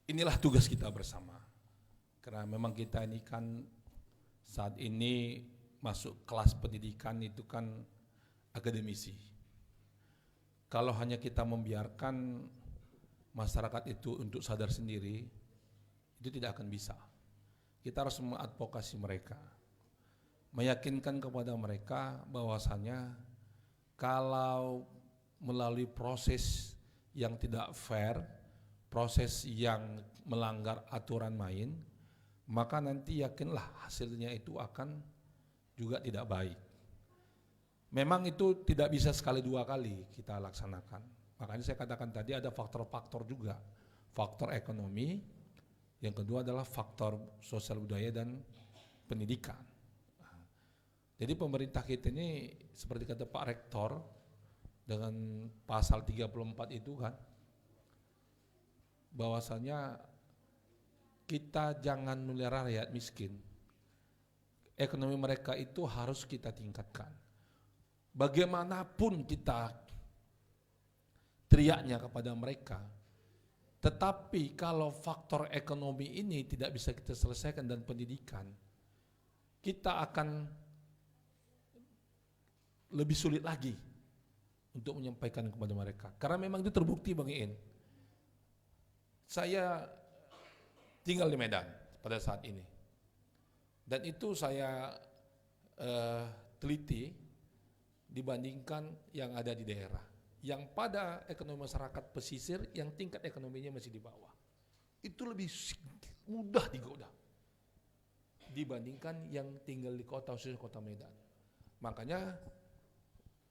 Inilah tugas kita bersama. Karena memang kita ini kan saat ini masuk kelas pendidikan itu kan akademisi. Kalau hanya kita membiarkan masyarakat itu untuk sadar sendiri, itu tidak akan bisa. Kita harus mengadvokasi mereka, meyakinkan kepada mereka bahwasanya kalau melalui proses yang tidak fair, proses yang melanggar aturan main, maka nanti yakinlah hasilnya itu akan juga tidak baik. Memang itu tidak bisa sekali 2 kali kita laksanakan. Makanya saya katakan tadi ada faktor-faktor juga. Faktor ekonomi, yang kedua adalah faktor sosial budaya dan pendidikan. Jadi pemerintah kita ini seperti kata Pak Rektor dengan pasal 34 itu kan, bahwasanya kita jangan melihara rakyat miskin. Ekonomi mereka itu harus kita tingkatkan. Bagaimanapun kita teriaknya kepada mereka, tetapi kalau faktor ekonomi ini tidak bisa kita selesaikan dan pendidikan, kita akan lebih sulit lagi untuk menyampaikan kepada mereka. Karena memang itu terbukti Bang Iin. Saya tinggal di Medan pada saat ini, dan itu saya teliti dibandingkan yang ada di daerah, yang pada ekonomi masyarakat pesisir yang tingkat ekonominya masih di bawah, itu lebih mudah digoda dibandingkan yang tinggal di kota, khususnya kota Medan. Makanya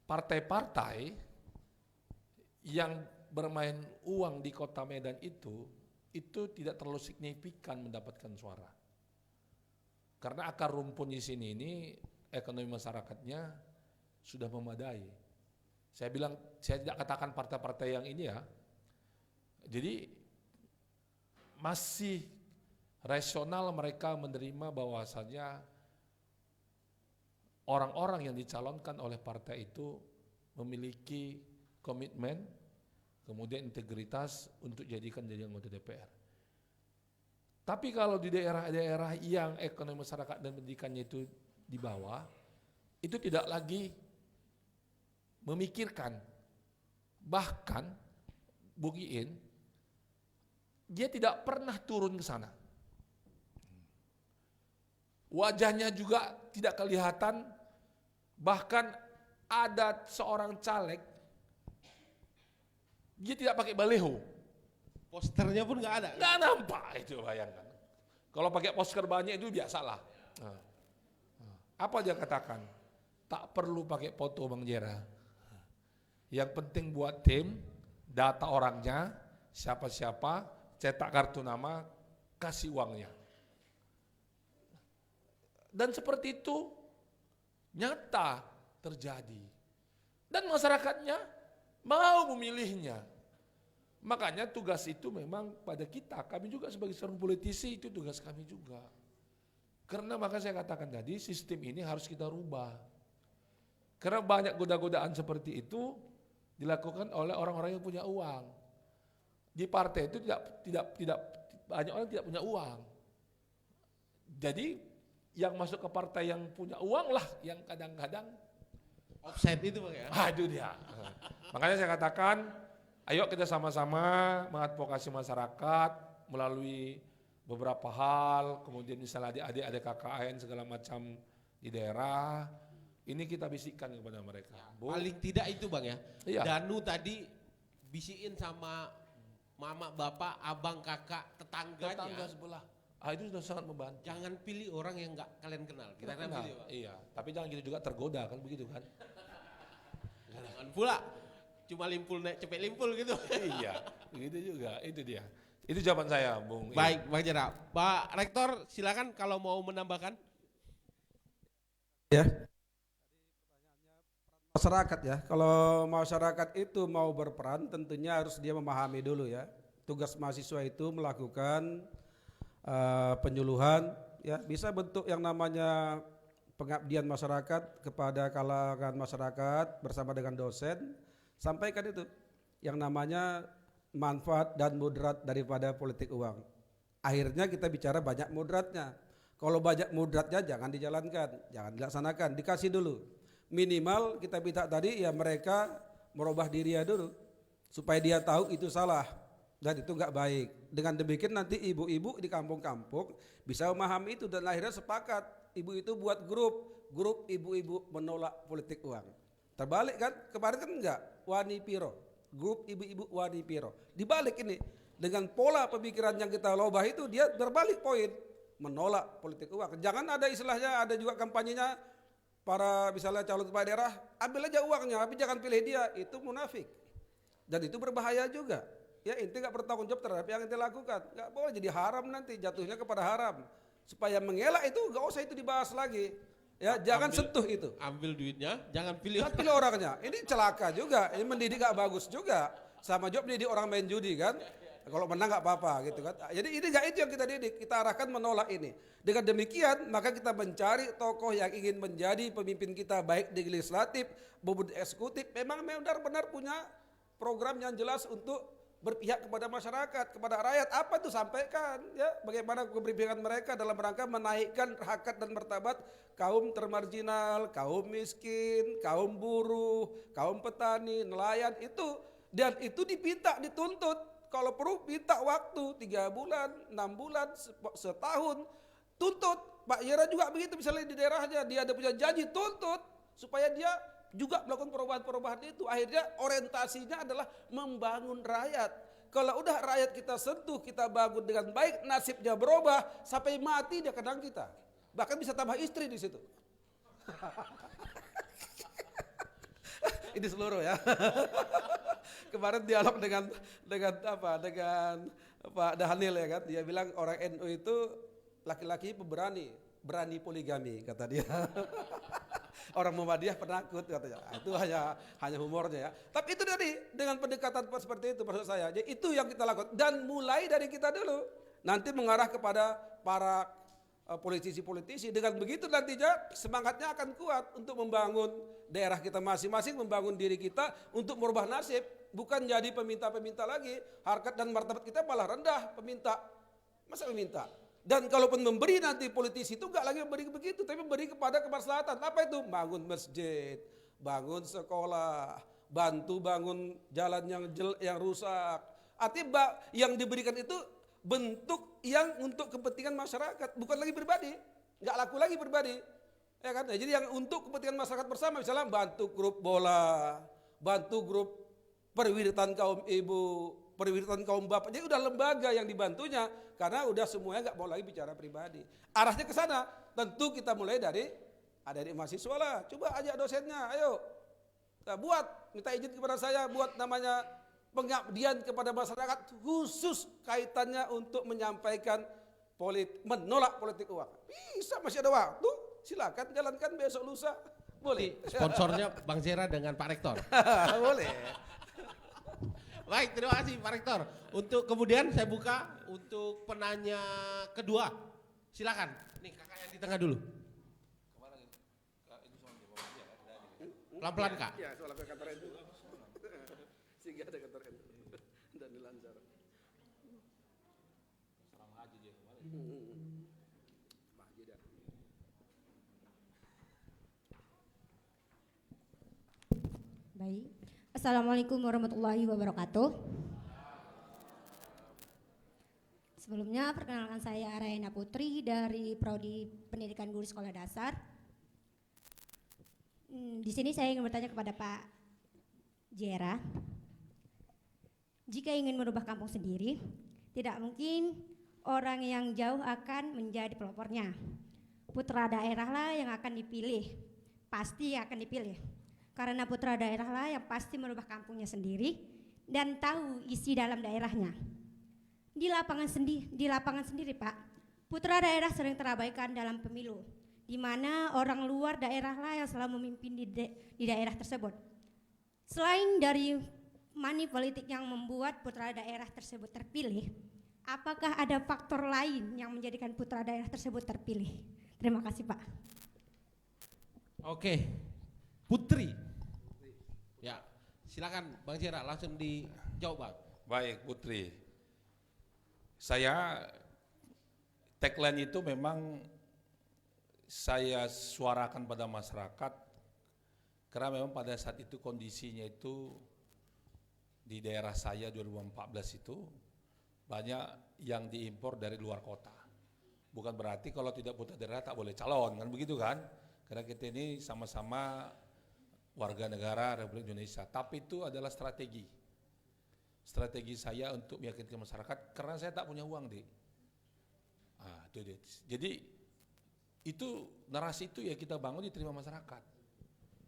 partai-partai yang bermain uang di kota Medan itu tidak terlalu signifikan mendapatkan suara. Karena akar rumpun di sini ini ekonomi masyarakatnya sudah memadai. Saya tidak katakan partai-partai yang ini ya. Jadi masih rasional mereka menerima bahwasanya orang-orang yang dicalonkan oleh partai itu memiliki komitmen, kemudian integritas untuk jadi anggota DPR. Tapi kalau di daerah-daerah yang ekonomi masyarakat dan pendidikannya itu di bawah, itu tidak lagi memikirkan. Bahkan Bung Iin, dia tidak pernah turun ke sana. wajahnya juga tidak kelihatan, bahkan ada seorang caleg, dia tidak pakai baleho. Posternya pun nggak ada. Nggak nampak, itu bayangkan. Kalau pakai poster banyak itu biasalah. Apa dia katakan? Tak perlu pakai foto Bang Jera. Yang penting buat tim, data orangnya, siapa-siapa, cetak kartu nama, kasih uangnya. Dan seperti itu nyata terjadi. Dan masyarakatnya mau memilihnya. Makanya tugas itu memang pada kita, kami juga sebagai seorang politisi itu tugas kami juga. Karena maka saya katakan tadi sistem ini harus kita rubah. Karena banyak goda-godaan seperti itu dilakukan oleh orang-orang yang punya uang. Di partai itu tidak banyak orang tidak punya uang. Jadi yang masuk ke partai yang punya uang lah yang kadang-kadang Offset itu Bang ya. itu dia. Makanya saya katakan, ayo kita sama-sama mengadvokasi masyarakat melalui beberapa hal, kemudian misalnya adik-adik ada KKN segala macam di daerah, ini kita bisikkan kepada mereka. Bu, Paling tidak itu Bang ya. Iya. Danu tadi bisikin sama mama, bapak, abang, kakak, tetangganya. tetangga sebelah. Itu sudah sangat membantu. Jangan pilih orang yang nggak kalian kenal. Kita kan Kenal. pilih Pak. Iya, tapi jangan gitu juga tergoda kan begitu kan. Jangan pula cuma limpul naik cepet limpul gitu. Iya, begitu juga. Itu dia. Itu jawaban saya, Bung. Baik Bang Jera. Pak Rektor silakan kalau mau menambahkan. Ya. Masyarakat ya, kalau masyarakat itu mau berperan tentunya harus dia memahami dulu ya. Tugas mahasiswa itu melakukan penyuluhan ya, bisa bentuk yang namanya pengabdian masyarakat kepada kalangan masyarakat bersama dengan dosen, sampaikan itu yang namanya manfaat dan mudarat daripada politik uang. Akhirnya kita bicara banyak mudaratnya. Kalau banyak mudaratnya jangan dijalankan, jangan dilaksanakan, dikasih dulu. Minimal kita minta tadi ya mereka merubah diri ya dulu supaya dia tahu itu salah dan itu enggak baik. Dengan demikian nanti ibu-ibu di kampung-kampung bisa memahami itu dan akhirnya sepakat. Ibu itu buat grup ibu-ibu menolak politik uang. Terbalik kan? Kemarin kan enggak, Wani Piro, grup ibu-ibu Wani Piro. Dibalik ini dengan pola pemikiran yang kita ubah itu dia berbalik poin, menolak politik uang. Jangan ada istilahnya, ada juga kampanyenya para misalnya calon kepala daerah, ambil aja uangnya, tapi jangan pilih dia, itu munafik. Dan itu berbahaya juga. Ya intinya nggak bertanggung jawab terhadap yang ente lakukan. Nggak boleh jadi haram nanti, jatuhnya kepada haram. Supaya mengelak itu nggak usah itu dibahas lagi. Ya jangan sentuh itu. Ambil duitnya, jangan pilih. Jangan pilih orangnya. Ini celaka juga, ini mendidik nggak bagus juga. Sama juga mendidik orang main judi kan. Kalau menang nggak apa-apa gitu kan. Jadi ini nggak itu yang kita didik, kita arahkan menolak ini. Dengan demikian maka kita mencari tokoh yang ingin menjadi pemimpin kita baik di legislatif maupun di eksekutif. Memang benar-benar punya program yang jelas untuk berpihak kepada masyarakat, kepada rakyat. Apa itu sampaikan ya, bagaimana keberpihakan mereka dalam rangka menaikkan harkat dan martabat kaum termarginal, kaum miskin, kaum buruh, kaum petani, nelayan itu, dan itu dipinta, dituntut. Kalau perlu minta waktu 3 bulan, 6 bulan, setahun, tuntut. Pak Yera juga begitu misalnya di daerahnya, dia ada punya janji, tuntut supaya dia juga melakukan perubahan-perubahan itu. Akhirnya orientasinya adalah membangun rakyat. Kalau udah rakyat kita sentuh, kita bangun dengan baik, nasibnya berubah, sampai mati dia kadang kita. Bahkan bisa tambah istri di situ. Ini seluruh ya. Kemarin dialog dengan Pak Dhanil ya kan, dia bilang orang NU itu laki-laki pemberani, berani poligami kata dia. Orang Muhammadiyah penakut katanya. Itu hanya humornya ya. Tapi itu tadi dengan pendekatan seperti itu maksud saya. Jadi itu yang kita lakukan dan mulai dari kita dulu. Nanti mengarah kepada para politisi-politisi. Dengan begitu nantinya semangatnya akan kuat untuk membangun daerah kita masing-masing, membangun diri kita untuk merubah nasib. Bukan jadi peminta-peminta lagi. Harkat dan martabat kita malah rendah peminta. Masa meminta? Dan kalaupun memberi nanti politisi itu enggak lagi memberi begitu, tapi memberi kepada kemaslahatan. Apa itu? Bangun masjid, bangun sekolah, bantu bangun jalan yang rusak. Artinya yang diberikan itu bentuk yang untuk kepentingan masyarakat, bukan lagi pribadi. nggak laku lagi pribadi, ya kan? Nah, jadi yang untuk kepentingan masyarakat bersama, misalnya bantu grup bola, bantu grup perwiritan kaum ibu, perwiritan kaum bapak, jadi udah lembaga yang dibantunya, karena udah semuanya nggak mau lagi bicara pribadi. Arahnya ke sana, tentu kita mulai dari adik-adik mahasiswa lah, coba ajak dosennya, ayo, nah, minta izin kepada saya, buat namanya pengabdian kepada masyarakat, khusus kaitannya untuk menyampaikan menolak politik uang. Bisa, masih ada waktu, silakan jalankan besok lusa. Boleh. Sponsornya Bang Zera dengan Pak Rektor. Boleh. Baik, terima kasih Pak Rektor. Untuk kemudian saya buka untuk penanya kedua. Silakan. Nih kakak yang di tengah dulu. Pelan-pelan Kak. Ya, soal kantor itu. Sehingga ada kantor itu. Dan dilancar. Baik. Assalamualaikum warahmatullahi wabarakatuh. Sebelumnya perkenalkan saya Raina Putri dari Prodi Pendidikan Guru Sekolah Dasar. Di sini saya ingin bertanya kepada Pak Jera. Jika ingin merubah kampung sendiri, tidak mungkin orang yang jauh akan menjadi pelopornya. Putra daerah lah yang akan dipilih, pasti akan dipilih. Karena putra daerah lah yang pasti merubah kampungnya sendiri dan tahu isi dalam daerahnya. Di lapangan sendiri Pak, putra daerah sering terabaikan dalam pemilu, di mana orang luar daerah lah yang selalu memimpin di daerah tersebut. Selain dari money politik yang membuat putra daerah tersebut terpilih, apakah ada faktor lain yang menjadikan putra daerah tersebut terpilih? Terima kasih Pak. Oke, Putri. Ya, silakan Bang Zera langsung dijawab Bang. Baik Putri, saya tagline itu memang saya suarakan pada masyarakat karena memang pada saat itu kondisinya itu di daerah saya 2014 itu banyak yang diimpor dari luar kota. Bukan berarti kalau tidak putra daerah tak boleh calon, kan begitu kan? Karena kita ini sama-sama warga negara Republik Indonesia. Tapi itu adalah strategi saya untuk meyakinkan masyarakat karena saya tak punya uang deh. Itu deh. Jadi itu narasi itu ya kita bangun diterima masyarakat.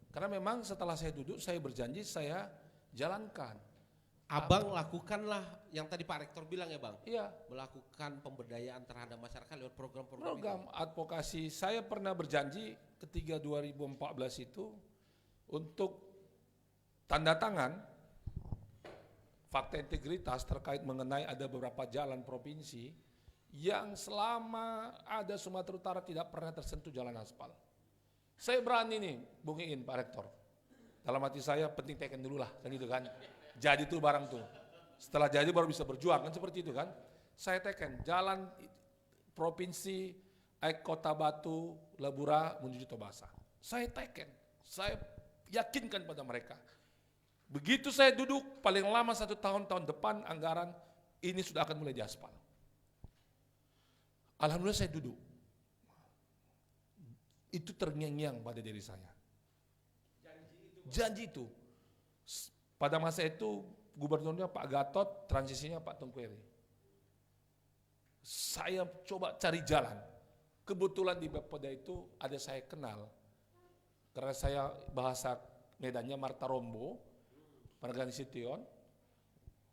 Karena memang setelah saya duduk saya berjanji saya jalankan. Abang lakukanlah yang tadi Pak Rektor bilang ya Bang. Iya. Melakukan pemberdayaan terhadap masyarakat lewat program-program Program advokasi saya pernah berjanji ketika 2014 itu untuk tanda tangan fakta integritas terkait mengenai ada beberapa jalan provinsi yang selama ada Sumatera Utara tidak pernah tersentuh jalan aspal. Saya berani nih bungiin Pak Rektor. Dalam hati saya penting teken dulu lah, kan gitu kan. Jadi tuh barang tuh. Setelah jadi baru bisa berjuang, kan seperti itu kan. Saya teken jalan provinsi Kota Batu, Lebura menuju Tobasa. Saya teken, saya yakinkan pada mereka. Begitu saya duduk, paling lama 1 tahun depan anggaran ini sudah akan mulai diaspal. Alhamdulillah saya duduk. Itu terngiang-ngiang pada diri saya. Janji itu. Pada masa itu gubernurnya Pak Gatot, transisinya Pak Tengku Eri. Saya coba cari jalan. Kebetulan di Bapeda itu ada saya kenal. Karena saya bahasa Medannya Marta Rombo, Margani Sution,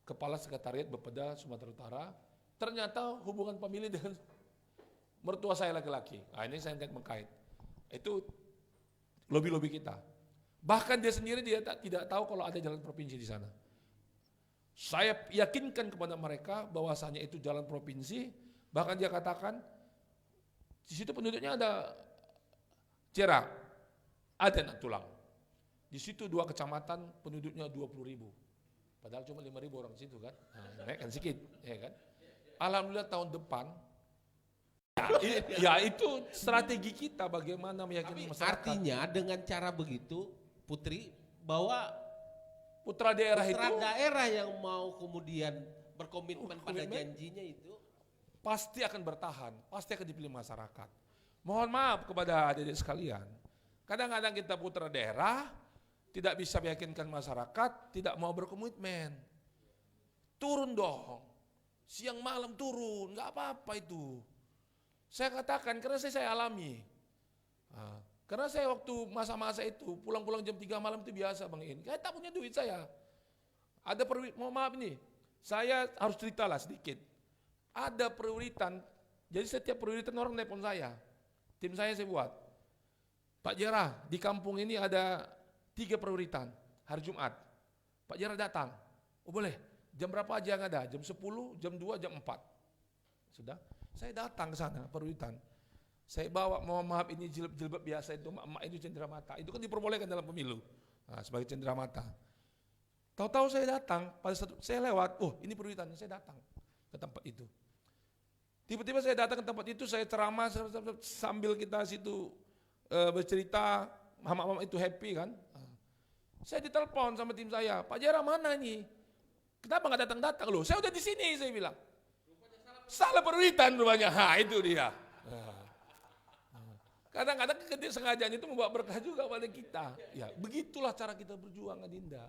Kepala Sekretariat Bapeda Sumatera Utara. Ternyata hubungan famili dengan mertua saya laki-laki. Nah ini saya mengkait. Itu lobby-lobby kita. Bahkan dia sendiri dia tidak tahu kalau ada jalan provinsi di sana. Saya yakinkan kepada mereka bahwasanya itu jalan provinsi. Bahkan dia katakan di situ penduduknya ada Cerak, Aden, Tulang. Di situ 2 kecamatan penduduknya 20.000. Padahal cuma 5.000 orang di situ kan. Nah, kan sedikit, ya kan. Alhamdulillah tahun depan ya itu strategi kita bagaimana meyakini masyarakat. Artinya dengan cara begitu Putri bahwa putra daerah yang mau kemudian berkomitmen pada janjinya itu pasti akan bertahan, pasti akan dipilih masyarakat. Mohon maaf kepada adik-adik sekalian. Kadang-kadang kita putra daerah, tidak bisa meyakinkan masyarakat, tidak mau berkomitmen. Turun dong. Siang malam turun, nggak apa-apa itu. Saya katakan karena saya alami. Karena saya waktu masa-masa itu pulang-pulang jam 3 malam itu biasa Bang In. Saya tak punya duit saya. Ada mau maaf ini, saya harus cerita lah sedikit. Ada prioritas, jadi setiap prioritas orang telepon saya. Tim saya buat. Pak Jera, di kampung ini ada 3 prioritas, hari Jumat. Pak Jera datang, oh boleh, jam berapa aja yang ada? Jam 10, jam 2, jam 4. Sudah, saya datang ke sana, prioritas. Saya bawa, mohon maaf ini jilbab biasa itu, emak itu cenderamata. Itu kan diperbolehkan dalam pemilu, sebagai cenderamata. Tahu-tahu saya datang, pada satu, saya lewat, oh ini prioritasnya, saya datang ke tempat itu. Tiba-tiba saya datang ke tempat itu, saya ceramah sambil kita situ bercerita, mama-mama itu happy kan. Saya ditelepon sama tim saya, Pak Jera mana ini? Kenapa nggak datang-datang loh? Saya udah di sini, saya bilang. Salah prioritas rupanya, itu dia. Kadang-kadang kesengajaan itu membawa berkah juga pada kita. Ya, begitulah cara kita berjuang, Adinda.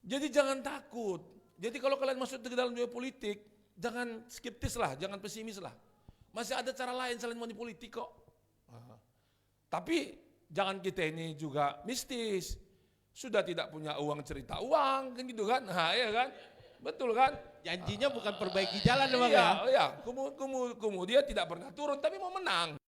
Jadi jangan takut. Jadi kalau kalian masuk ke dalam dunia politik, jangan skeptis lah, jangan pesimis lah. Masih ada cara lain selain money politik kok. Tapi jangan kita ini juga mistis. Sudah tidak punya uang cerita uang, kan gitu kan? Ya kan? Betul kan? Janjinya bukan perbaiki jalan Bang Iya, ya. iya. Kemudian tidak pernah turun tapi mau menang.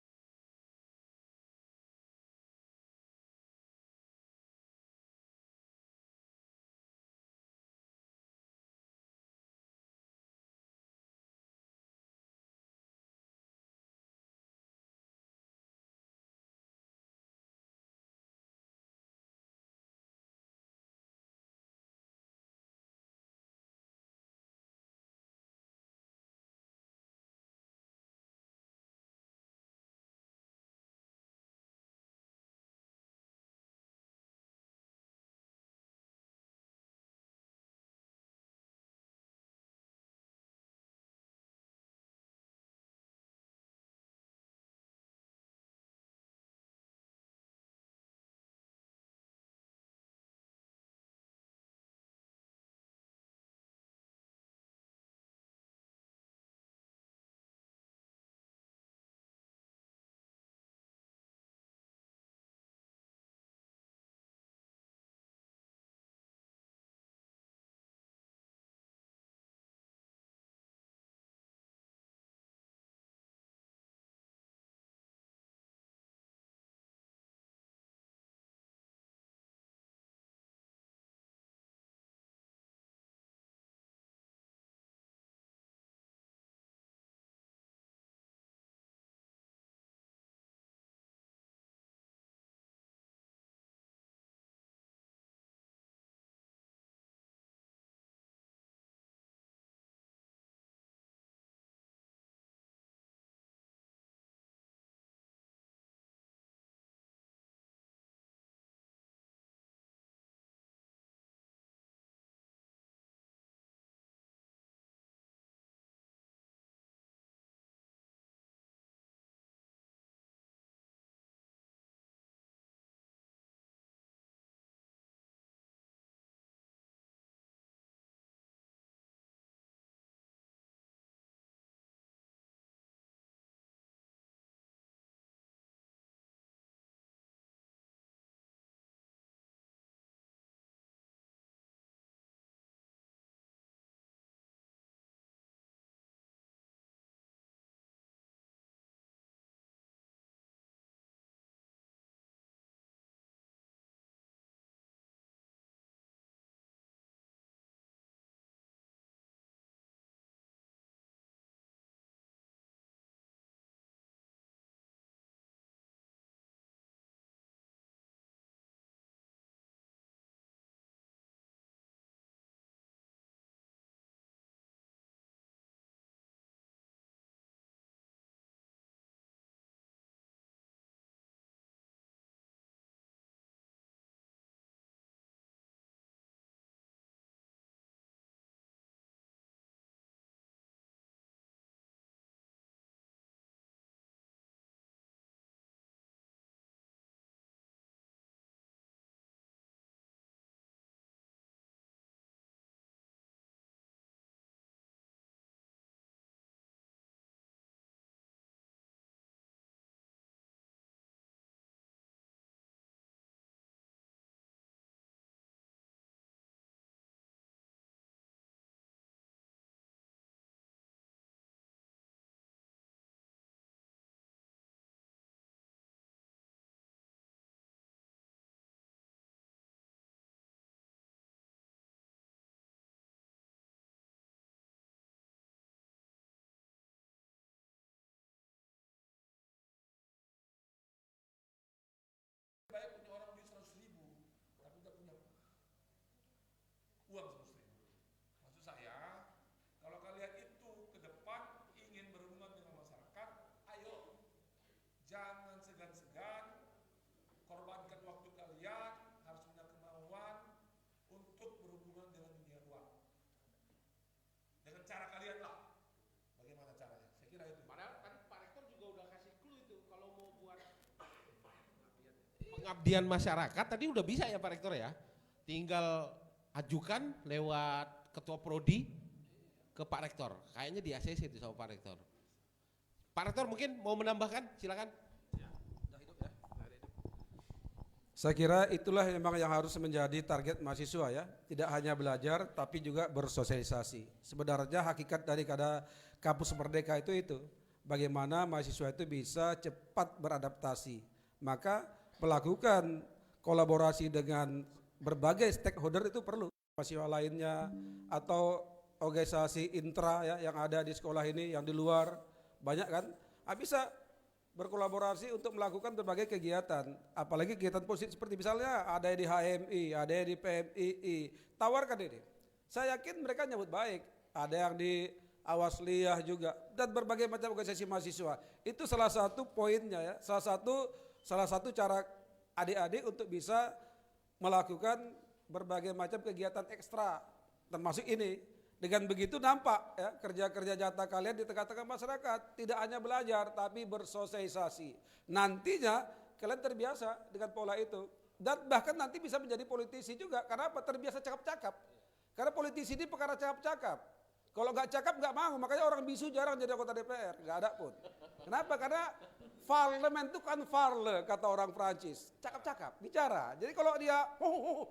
uang semestinya. Maksud saya, kalau kalian itu ke depan ingin berhubungan dengan masyarakat, ayo, jangan segan-segan, korbankan waktu kalian, harus punya kemauan untuk berhubungan dengan dunia uang. Dengan cara kalian lah. Bagaimana caranya? Saya kira itu. Padahal kan Pak Rektor juga udah kasih clue itu kalau mau buat pengabdian masyarakat tadi udah bisa ya Pak Rektor ya. Tinggal ajukan lewat Ketua Prodi ke Pak Rektor. Kayaknya di ACC itu sama Pak Rektor. Pak Rektor mungkin mau menambahkan, silakan. Saya kira itulah memang yang harus menjadi target mahasiswa ya. Tidak hanya belajar tapi juga bersosialisasi. Sebenarnya hakikat dari kampus merdeka itu. Bagaimana mahasiswa itu bisa cepat beradaptasi. Maka melakukan kolaborasi dengan berbagai stakeholder itu perlu. Mahasiswa lainnya atau organisasi intra ya yang ada di sekolah ini, yang di luar banyak kan. Bisa berkolaborasi untuk melakukan berbagai kegiatan, apalagi kegiatan positif seperti misalnya ada di HMI, ada di PMII, tawarkan ini. Saya yakin mereka nyambut baik, ada yang di Awasliyah juga dan berbagai macam organisasi mahasiswa. Itu salah satu poinnya ya, salah satu cara adik-adik untuk bisa melakukan berbagai macam kegiatan ekstra termasuk ini. Dengan begitu nampak ya kerja-kerja nyata kalian di tengah-tengah masyarakat, tidak hanya belajar tapi bersosialisasi. Nantinya kalian terbiasa dengan pola itu dan bahkan nanti bisa menjadi politisi juga. Karena apa? Terbiasa cakap-cakap. Karena politisi ini perkara cakap-cakap. Kalau nggak cakap nggak mau, makanya orang bisu jarang jadi anggota DPR, nggak ada pun. Kenapa? Karena parlemen itu kan parle kata orang Prancis, cakap-cakap, bicara. Jadi kalau dia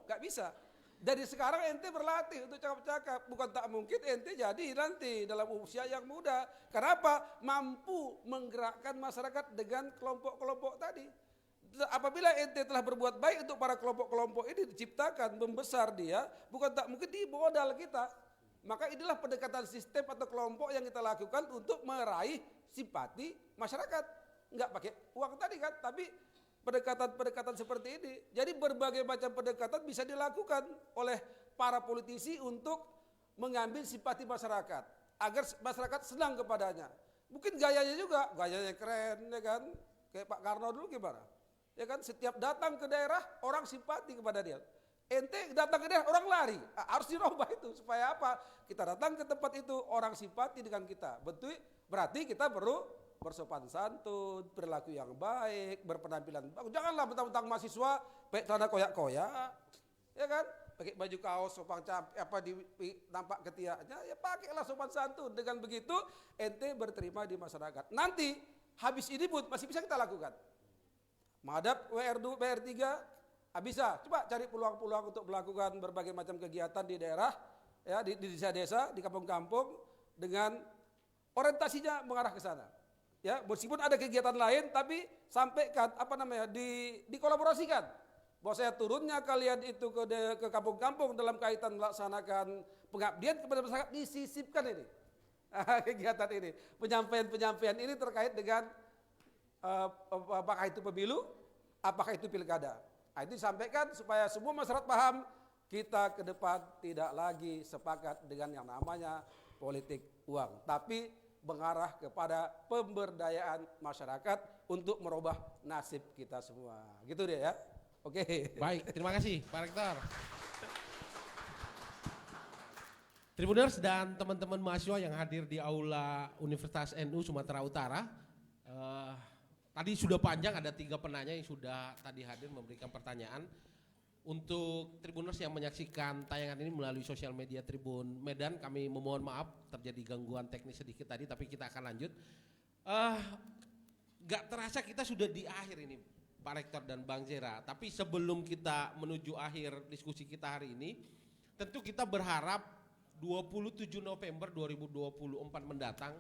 nggak bisa. Dari sekarang ente berlatih untuk cakap-cakap, bukan tak mungkin ente jadi nanti dalam usia yang muda. Kenapa? Mampu menggerakkan masyarakat dengan kelompok-kelompok tadi. Apabila ente telah berbuat baik untuk para kelompok-kelompok ini diciptakan, membesar dia, bukan tak mungkin di modal kita. Maka inilah pendekatan sistem atau kelompok yang kita lakukan untuk meraih simpati masyarakat. Enggak pakai uang tadi kan, tapi pendekatan-pendekatan seperti ini. Jadi berbagai macam pendekatan bisa dilakukan oleh para politisi untuk mengambil simpati masyarakat agar masyarakat senang kepadanya. Mungkin gayanya juga, gayanya keren ya kan. Kayak Pak Karno dulu gimana? Ya kan setiap datang ke daerah orang simpati kepada dia. Ente datang ke daerah orang lari. Harus dirubah itu supaya apa? Kita datang ke tempat itu orang simpati dengan kita. Betul? Berarti kita perlu bersopan santun, perilaku yang baik, berpenampilan bagus. Janganlah mentang-mentang mahasiswa pakai celana koyak-koyak, ya kan? Pakai baju kaos sopan nampak ketiaknya, ya pakailah sopan santun. Dengan begitu ente berterima di masyarakat. Nanti habis ini pun masih bisa kita lakukan. Menghadap WR2, WR3, bisa. Coba cari peluang-peluang untuk melakukan berbagai macam kegiatan di daerah, ya di desa-desa, di kampung-kampung dengan orientasinya mengarah ke sana. Ya, meskipun ada kegiatan lain tapi sampaikan dikolaborasikan. Bahwa saya turunnya kalian itu ke kampung-kampung dalam kaitan melaksanakan pengabdian kepada masyarakat, disisipkan ini. Kegiatan ini, penyampaian ini terkait dengan apakah itu pemilu, apakah itu pilkada. Itu disampaikan supaya semua masyarakat paham kita ke depan tidak lagi sepakat dengan yang namanya politik uang, tapi mengarah kepada pemberdayaan masyarakat untuk merubah nasib kita semua. Gitu deh ya. Oke. Baik, terima kasih Pak Rektor. Tribuners dan teman-teman mahasiswa yang hadir di Aula Universitas NU Sumatera Utara. Tadi sudah panjang, ada 3 penanya yang sudah tadi hadir memberikan pertanyaan. Untuk Tribuners yang menyaksikan tayangan ini melalui sosial media Tribun Medan, kami memohon maaf terjadi gangguan teknis sedikit tadi, tapi kita akan lanjut. Gak terasa kita sudah di akhir ini Pak Rektor dan Bang Zera, tapi sebelum kita menuju akhir diskusi kita hari ini, tentu kita berharap 27 November 2024 mendatang,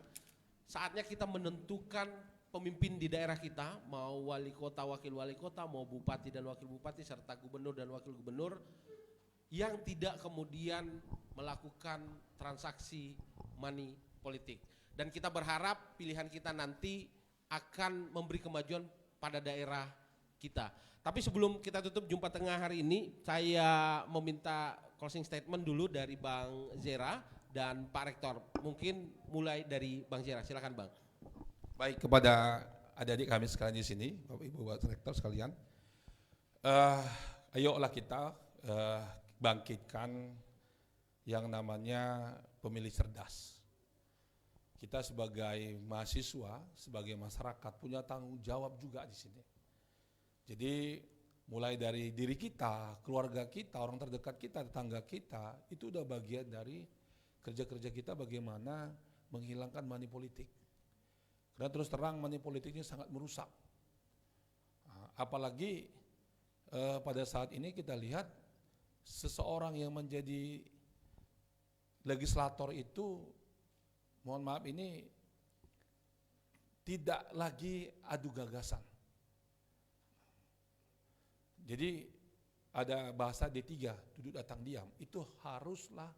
saatnya kita menentukan pemimpin di daerah kita, mau wali kota, wakil wali kota, mau bupati dan wakil bupati, serta gubernur dan wakil gubernur, yang tidak kemudian melakukan transaksi money politik. Dan kita berharap pilihan kita nanti akan memberi kemajuan pada daerah kita. Tapi sebelum kita tutup jumpa tengah hari ini, saya meminta closing statement dulu dari Bang Zera dan Pak Rektor. Mungkin mulai dari Bang Zera, silakan Bang. Baik, kepada adik-adik kami sekalian di sini, Bapak Ibu Bapak Rektor sekalian, ayolah kita bangkitkan yang namanya pemilih cerdas. Kita sebagai mahasiswa, sebagai masyarakat punya tanggung jawab juga di sini. Jadi mulai dari diri kita, keluarga kita, orang terdekat kita, tetangga kita, itu udah bagian dari kerja-kerja kita bagaimana menghilangkan money politik. Karena terus terang money politiknya sangat merusak. Apalagi pada saat ini kita lihat seseorang yang menjadi legislator itu, mohon maaf ini tidak lagi adu gagasan. Jadi ada bahasa D3, duduk datang diam, itu haruslah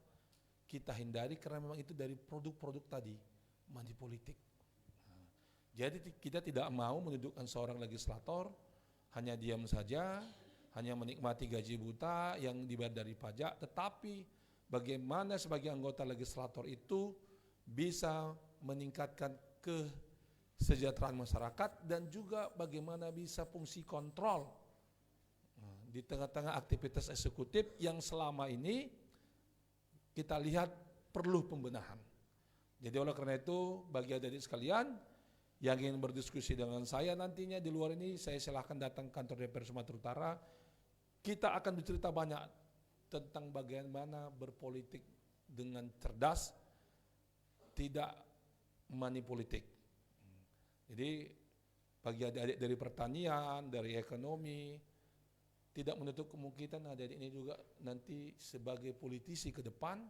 kita hindari karena memang itu dari produk-produk tadi, money politik. Jadi kita tidak mau mendudukkan seorang legislator hanya diam saja, hanya menikmati gaji buta yang dibayar dari pajak, tetapi bagaimana sebagai anggota legislator itu bisa meningkatkan kesejahteraan masyarakat dan juga bagaimana bisa fungsi kontrol di tengah-tengah aktivitas eksekutif yang selama ini kita lihat perlu pembenahan. Jadi oleh karena itu bagi adik-adik sekalian yang ingin berdiskusi dengan saya nantinya di luar ini, saya silahkan datang kantor DPR Sumatera Utara. Kita akan bercerita banyak tentang bagaimana berpolitik dengan cerdas, tidak money politik. Jadi bagi adik-adik dari pertanian, dari ekonomi, tidak menutup kemungkinan adik-adik ini juga nanti sebagai politisi ke depan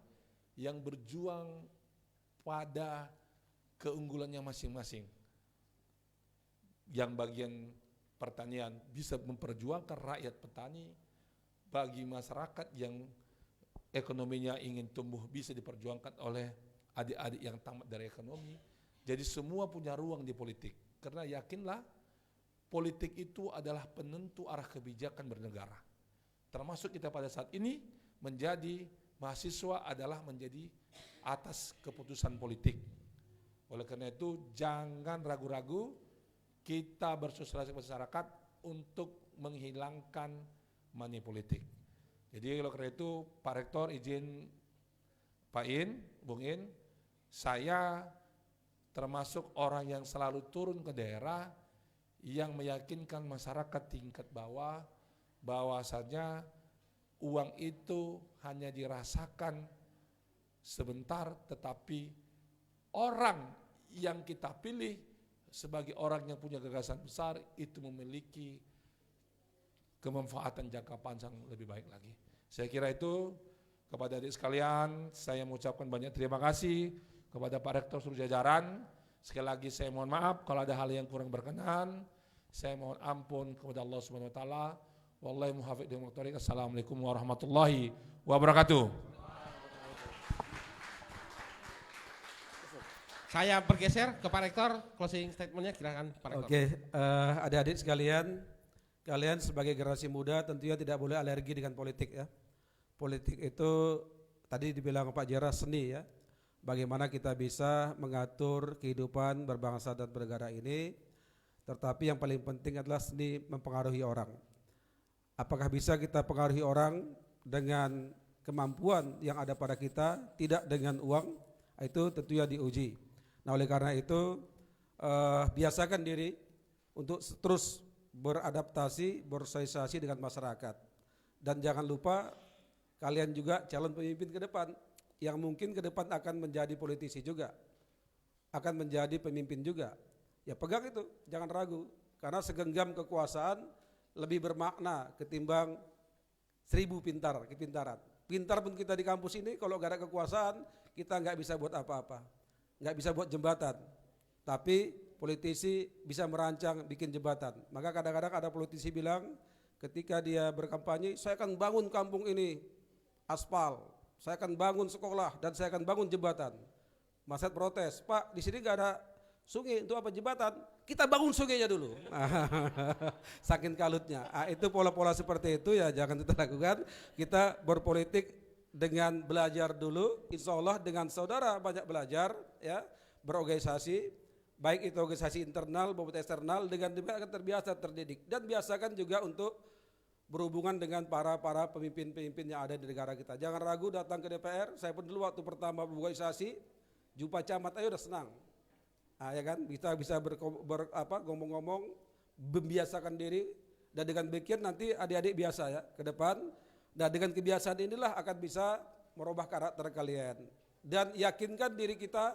yang berjuang pada keunggulannya masing-masing. Yang bagian pertanian bisa memperjuangkan rakyat petani, bagi masyarakat yang ekonominya ingin tumbuh bisa diperjuangkan oleh adik-adik yang tamat dari ekonomi. Jadi semua punya ruang di politik, karena yakinlah politik itu adalah penentu arah kebijakan bernegara. Termasuk kita pada saat ini menjadi mahasiswa adalah menjadi atas keputusan politik. Oleh karena itu jangan ragu-ragu kita bersosialisasi masyarakat untuk menghilangkan money politik. Jadi oleh karena itu Pak Rektor izin Pak In, Bung In, saya termasuk orang yang selalu turun ke daerah yang meyakinkan masyarakat tingkat bawah bahwasanya uang itu hanya dirasakan sebentar, tetapi orang yang kita pilih sebagai orang yang punya gagasan besar itu memiliki kemanfaatan jangka panjang lebih baik lagi. Saya kira itu kepada adik sekalian, saya mengucapkan banyak terima kasih kepada Pak Rektor seluruh jajaran. Sekali lagi saya mohon maaf kalau ada hal yang kurang berkenan. Saya mohon ampun kepada Allah Subhanahu wa taala. Wallahi muwaffiq dan muqtarik. Assalamualaikum warahmatullahi wabarakatuh. Saya bergeser ke Pak Rektor, closing statementnya silakan Pak Rektor. Oke, adik-adik sekalian, kalian sebagai generasi muda tentunya tidak boleh alergi dengan politik ya. Politik itu tadi dibilang Pak Jera seni ya. Bagaimana kita bisa mengatur kehidupan berbangsa dan bernegara ini, tetapi yang paling penting adalah seni mempengaruhi orang. Apakah bisa kita pengaruhi orang dengan kemampuan yang ada pada kita, tidak dengan uang, itu tentunya diuji. Nah oleh karena itu biasakan diri untuk terus beradaptasi, bersosialisasi dengan masyarakat. Dan jangan lupa kalian juga calon pemimpin ke depan, yang mungkin ke depan akan menjadi politisi juga, akan menjadi pemimpin juga. Ya pegang itu, jangan ragu, karena segenggam kekuasaan lebih bermakna ketimbang 1000 kepintaran. Pintar pun kita di kampus ini, kalau gak ada kekuasaan, kita gak bisa buat apa-apa, gak bisa buat jembatan. Tapi politisi bisa merancang, bikin jembatan. Maka kadang-kadang ada politisi bilang, ketika dia berkampanye, saya akan bangun kampung ini, aspal, saya akan bangun sekolah, dan saya akan bangun jembatan. Masyarakat protes, Pak di sini gak ada Sungai untuk apa jembatan? Kita bangun sungainya dulu. Saking kalutnya. Itu pola-pola seperti itu ya jangan kita lakukan. Kita berpolitik dengan belajar dulu. Insya Allah dengan saudara banyak belajar ya, berorganisasi, baik itu organisasi internal maupun eksternal, dengan akan terbiasa terdidik. Dan biasakan juga untuk berhubungan dengan para pemimpin-pemimpin yang ada di negara kita. Jangan ragu datang ke DPR. Saya pun dulu waktu pertama berorganisasi, jumpa camat aja udah senang. Ya kan, kita bisa ngomong-ngomong, membiasakan diri, dan dengan demikian nanti adik-adik biasa ya ke depan. Nah dengan kebiasaan inilah akan bisa merubah karakter kalian. Dan yakinkan diri kita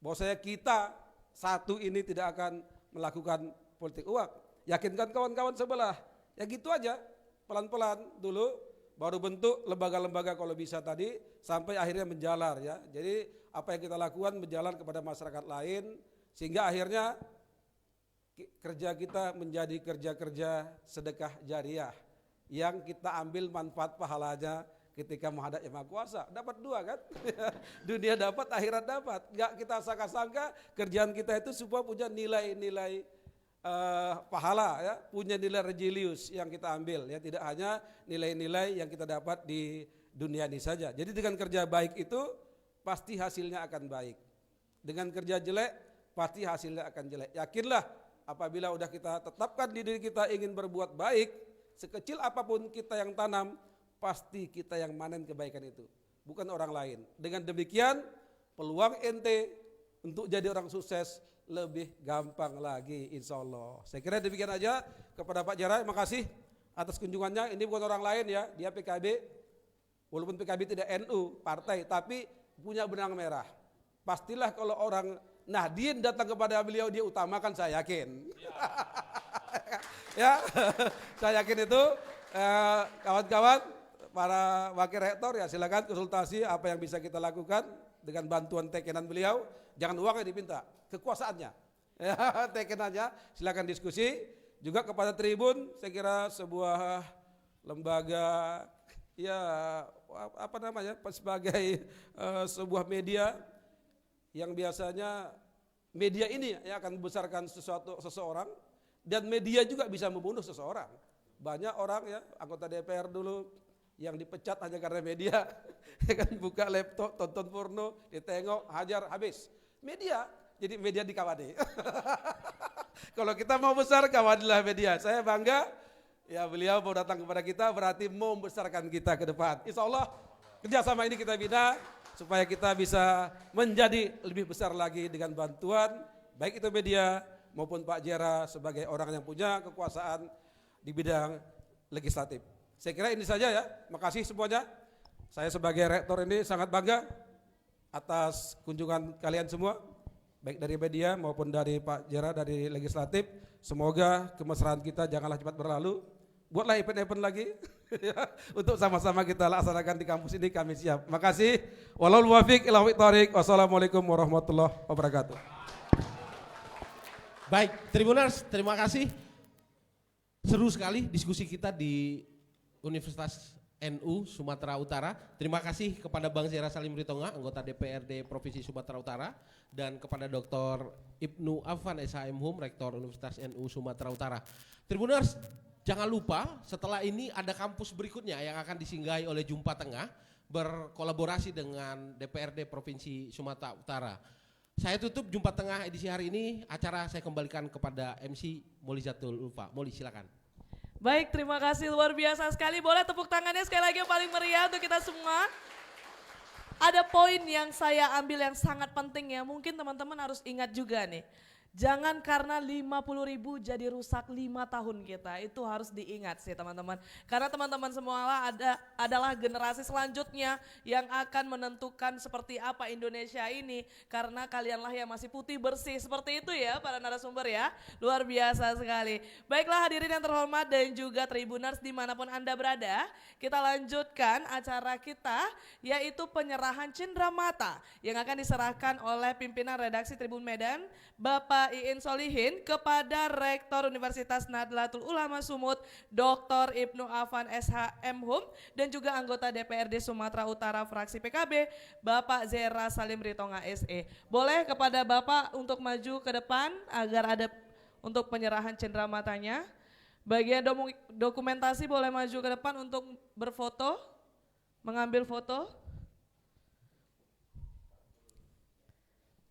bahwa kita satu ini tidak akan melakukan politik uang. Yakinkan kawan-kawan sebelah. Ya gitu aja, pelan-pelan dulu, baru bentuk lembaga-lembaga kalau bisa tadi, sampai akhirnya menjalar ya. Jadi apa yang kita lakukan menjalar kepada masyarakat lain, sehingga akhirnya kerja kita menjadi kerja-kerja sedekah jariah, yang kita ambil manfaat pahalanya ketika menghadap Yang Maha Kuasa. Dapat dua kan? Dunia dapat, akhirat dapat. Enggak kita sangka-sangka kerjaan kita itu supaya punya nilai-nilai pahala ya, punya nilai religius yang kita ambil ya, tidak hanya nilai-nilai yang kita dapat di dunia ini saja. Jadi dengan kerja baik itu pasti hasilnya akan baik. Dengan kerja jelek pasti hasilnya akan jelek. Yakinlah apabila udah kita tetapkan di diri kita ingin berbuat baik, sekecil apapun kita yang tanam, pasti kita yang manen kebaikan itu, bukan orang lain. Dengan demikian peluang ente untuk jadi orang sukses lebih gampang lagi insya Allah. Saya kira demikian aja. Kepada Pak Jara, terima kasih atas kunjungannya. Ini bukan orang lain ya, dia PKB. Walaupun PKB tidak NU partai, tapi punya benang merah. Pastilah kalau orang Nahdien datang kepada beliau, dia utamakan, saya yakin. Ya, saya yakin itu. Kawan-kawan, para wakil rektor ya silakan konsultasi apa yang bisa kita lakukan dengan bantuan tekenan beliau. Jangan uangnya dipinta, kekuasaannya. Ya, tekenannya silakan diskusi. Juga kepada Tribun, saya kira sebuah lembaga ya apa namanya sebagai sebuah media yang biasanya media ini yang akan membesarkan seseorang, dan media juga bisa membunuh seseorang. Banyak orang ya anggota DPR dulu yang dipecat hanya karena media, kan buka laptop, tonton porno, ditengok, hajar, habis. Media, jadi media dikawani. Kalau kita mau besar, kawanilah media. Saya bangga, ya beliau mau datang kepada kita, berarti mau membesarkan kita ke depan. Insya Allah kerjasama ini kita bina, supaya kita bisa menjadi lebih besar lagi dengan bantuan, baik itu media maupun Pak Jera sebagai orang yang punya kekuasaan di bidang legislatif. Saya kira ini saja ya, makasih semuanya. Saya sebagai rektor ini sangat bangga atas kunjungan kalian semua, baik dari media maupun dari Pak Jera dari legislatif. Semoga kemesraan kita janganlah cepat berlalu. Buatlah event-event lagi ya, untuk sama-sama kita laksanakan di kampus ini, kami siap. Makasih. Wallahul muwaffiq ila aqwamit thoriq. Wassalamualaikum warahmatullahi wabarakatuh. Baik, Tribuners, terima kasih. Seru sekali diskusi kita di Universitas NU Sumatera Utara. Terima kasih kepada Bang Zera Salim Ritonga, anggota DPRD Provinsi Sumatera Utara, dan kepada Dr. Ibnu Afan SHM Hum, Rektor Universitas NU Sumatera Utara. Tribuners, jangan lupa setelah ini ada kampus berikutnya yang akan disinggahi oleh Jumpa Tengah berkolaborasi dengan DPRD Provinsi Sumatera Utara. Saya tutup Jumpa Tengah edisi hari ini. Acara saya kembalikan kepada MC Moli Zatul Ulfa. Moli, silakan. Baik, terima kasih luar biasa sekali. Boleh tepuk tangannya sekali lagi yang paling meriah untuk kita semua. Ada poin yang saya ambil yang sangat penting ya. Mungkin teman-teman harus ingat juga nih. Jangan karena 50.000 jadi rusak 5 tahun kita. Itu harus diingat sih teman-teman. Karena teman-teman semua adalah generasi selanjutnya yang akan menentukan seperti apa Indonesia ini. Karena kalianlah yang masih putih bersih. Seperti itu ya para narasumber ya. Luar biasa sekali. Baiklah hadirin yang terhormat dan juga Tribuners dimanapun Anda berada. Kita lanjutkan acara kita yaitu penyerahan cendera mata yang akan diserahkan oleh pimpinan redaksi Tribun Medan, Bapak Bapak Iin Solihin kepada Rektor Universitas Nahdlatul Ulama Sumut, Dr. Ibnu Afan SHM Hum, dan juga anggota DPRD Sumatera Utara fraksi PKB, Bapak Zera Salim Ritonga SE. Boleh kepada Bapak untuk maju ke depan agar ada untuk penyerahan cenderamata-nya. Bagian dokumentasi boleh maju ke depan untuk berfoto, mengambil foto.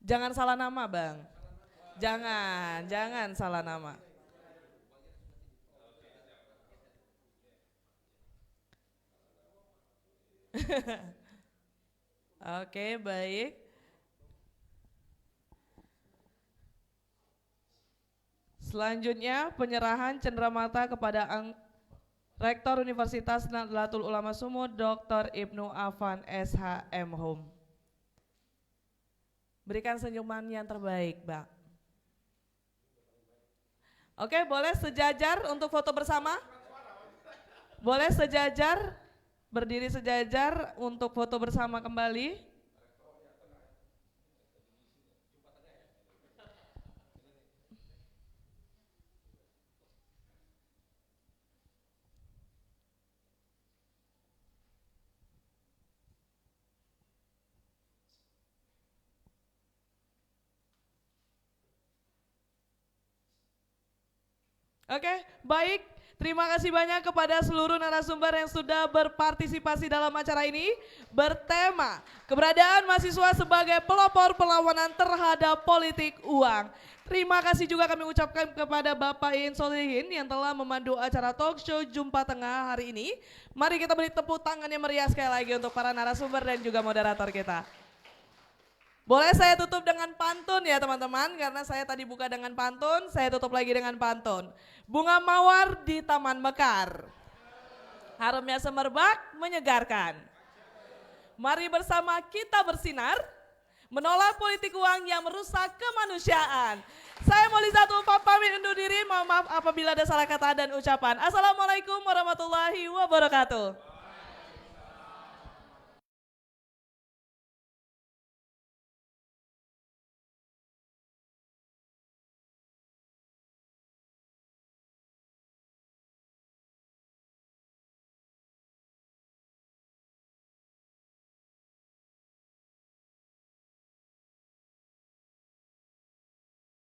Jangan salah nama, Bang. Jangan salah nama. Oke, baik. Selanjutnya penyerahan cenderamata kepada Rektor Universitas Nahdlatul Ulama Sumut, Dr. Ibnu Afan SHM Hum. Berikan senyuman yang terbaik, Bang. Oke, boleh sejajar untuk foto bersama? Boleh sejajar, berdiri sejajar untuk foto bersama kembali. Oke, baik. Terima kasih banyak kepada seluruh narasumber yang sudah berpartisipasi dalam acara ini bertema keberadaan mahasiswa sebagai pelopor perlawanan terhadap politik uang. Terima kasih juga kami ucapkan kepada Bapak Iin Solihin yang telah memandu acara talk show Jumpa Tengah hari ini. Mari kita beri tepuk tangan yang meriah sekali lagi untuk para narasumber dan juga moderator kita. Boleh saya tutup dengan pantun ya teman-teman, karena saya tadi buka dengan pantun, saya tutup lagi dengan pantun. Bunga mawar di taman mekar, harumnya semerbak menyegarkan. Mari bersama kita bersinar, menolak politik uang yang merusak kemanusiaan. Saya Molisa Tulfa pamit undur diri, mohon maaf apabila ada salah kata dan ucapan. Assalamualaikum warahmatullahi wabarakatuh.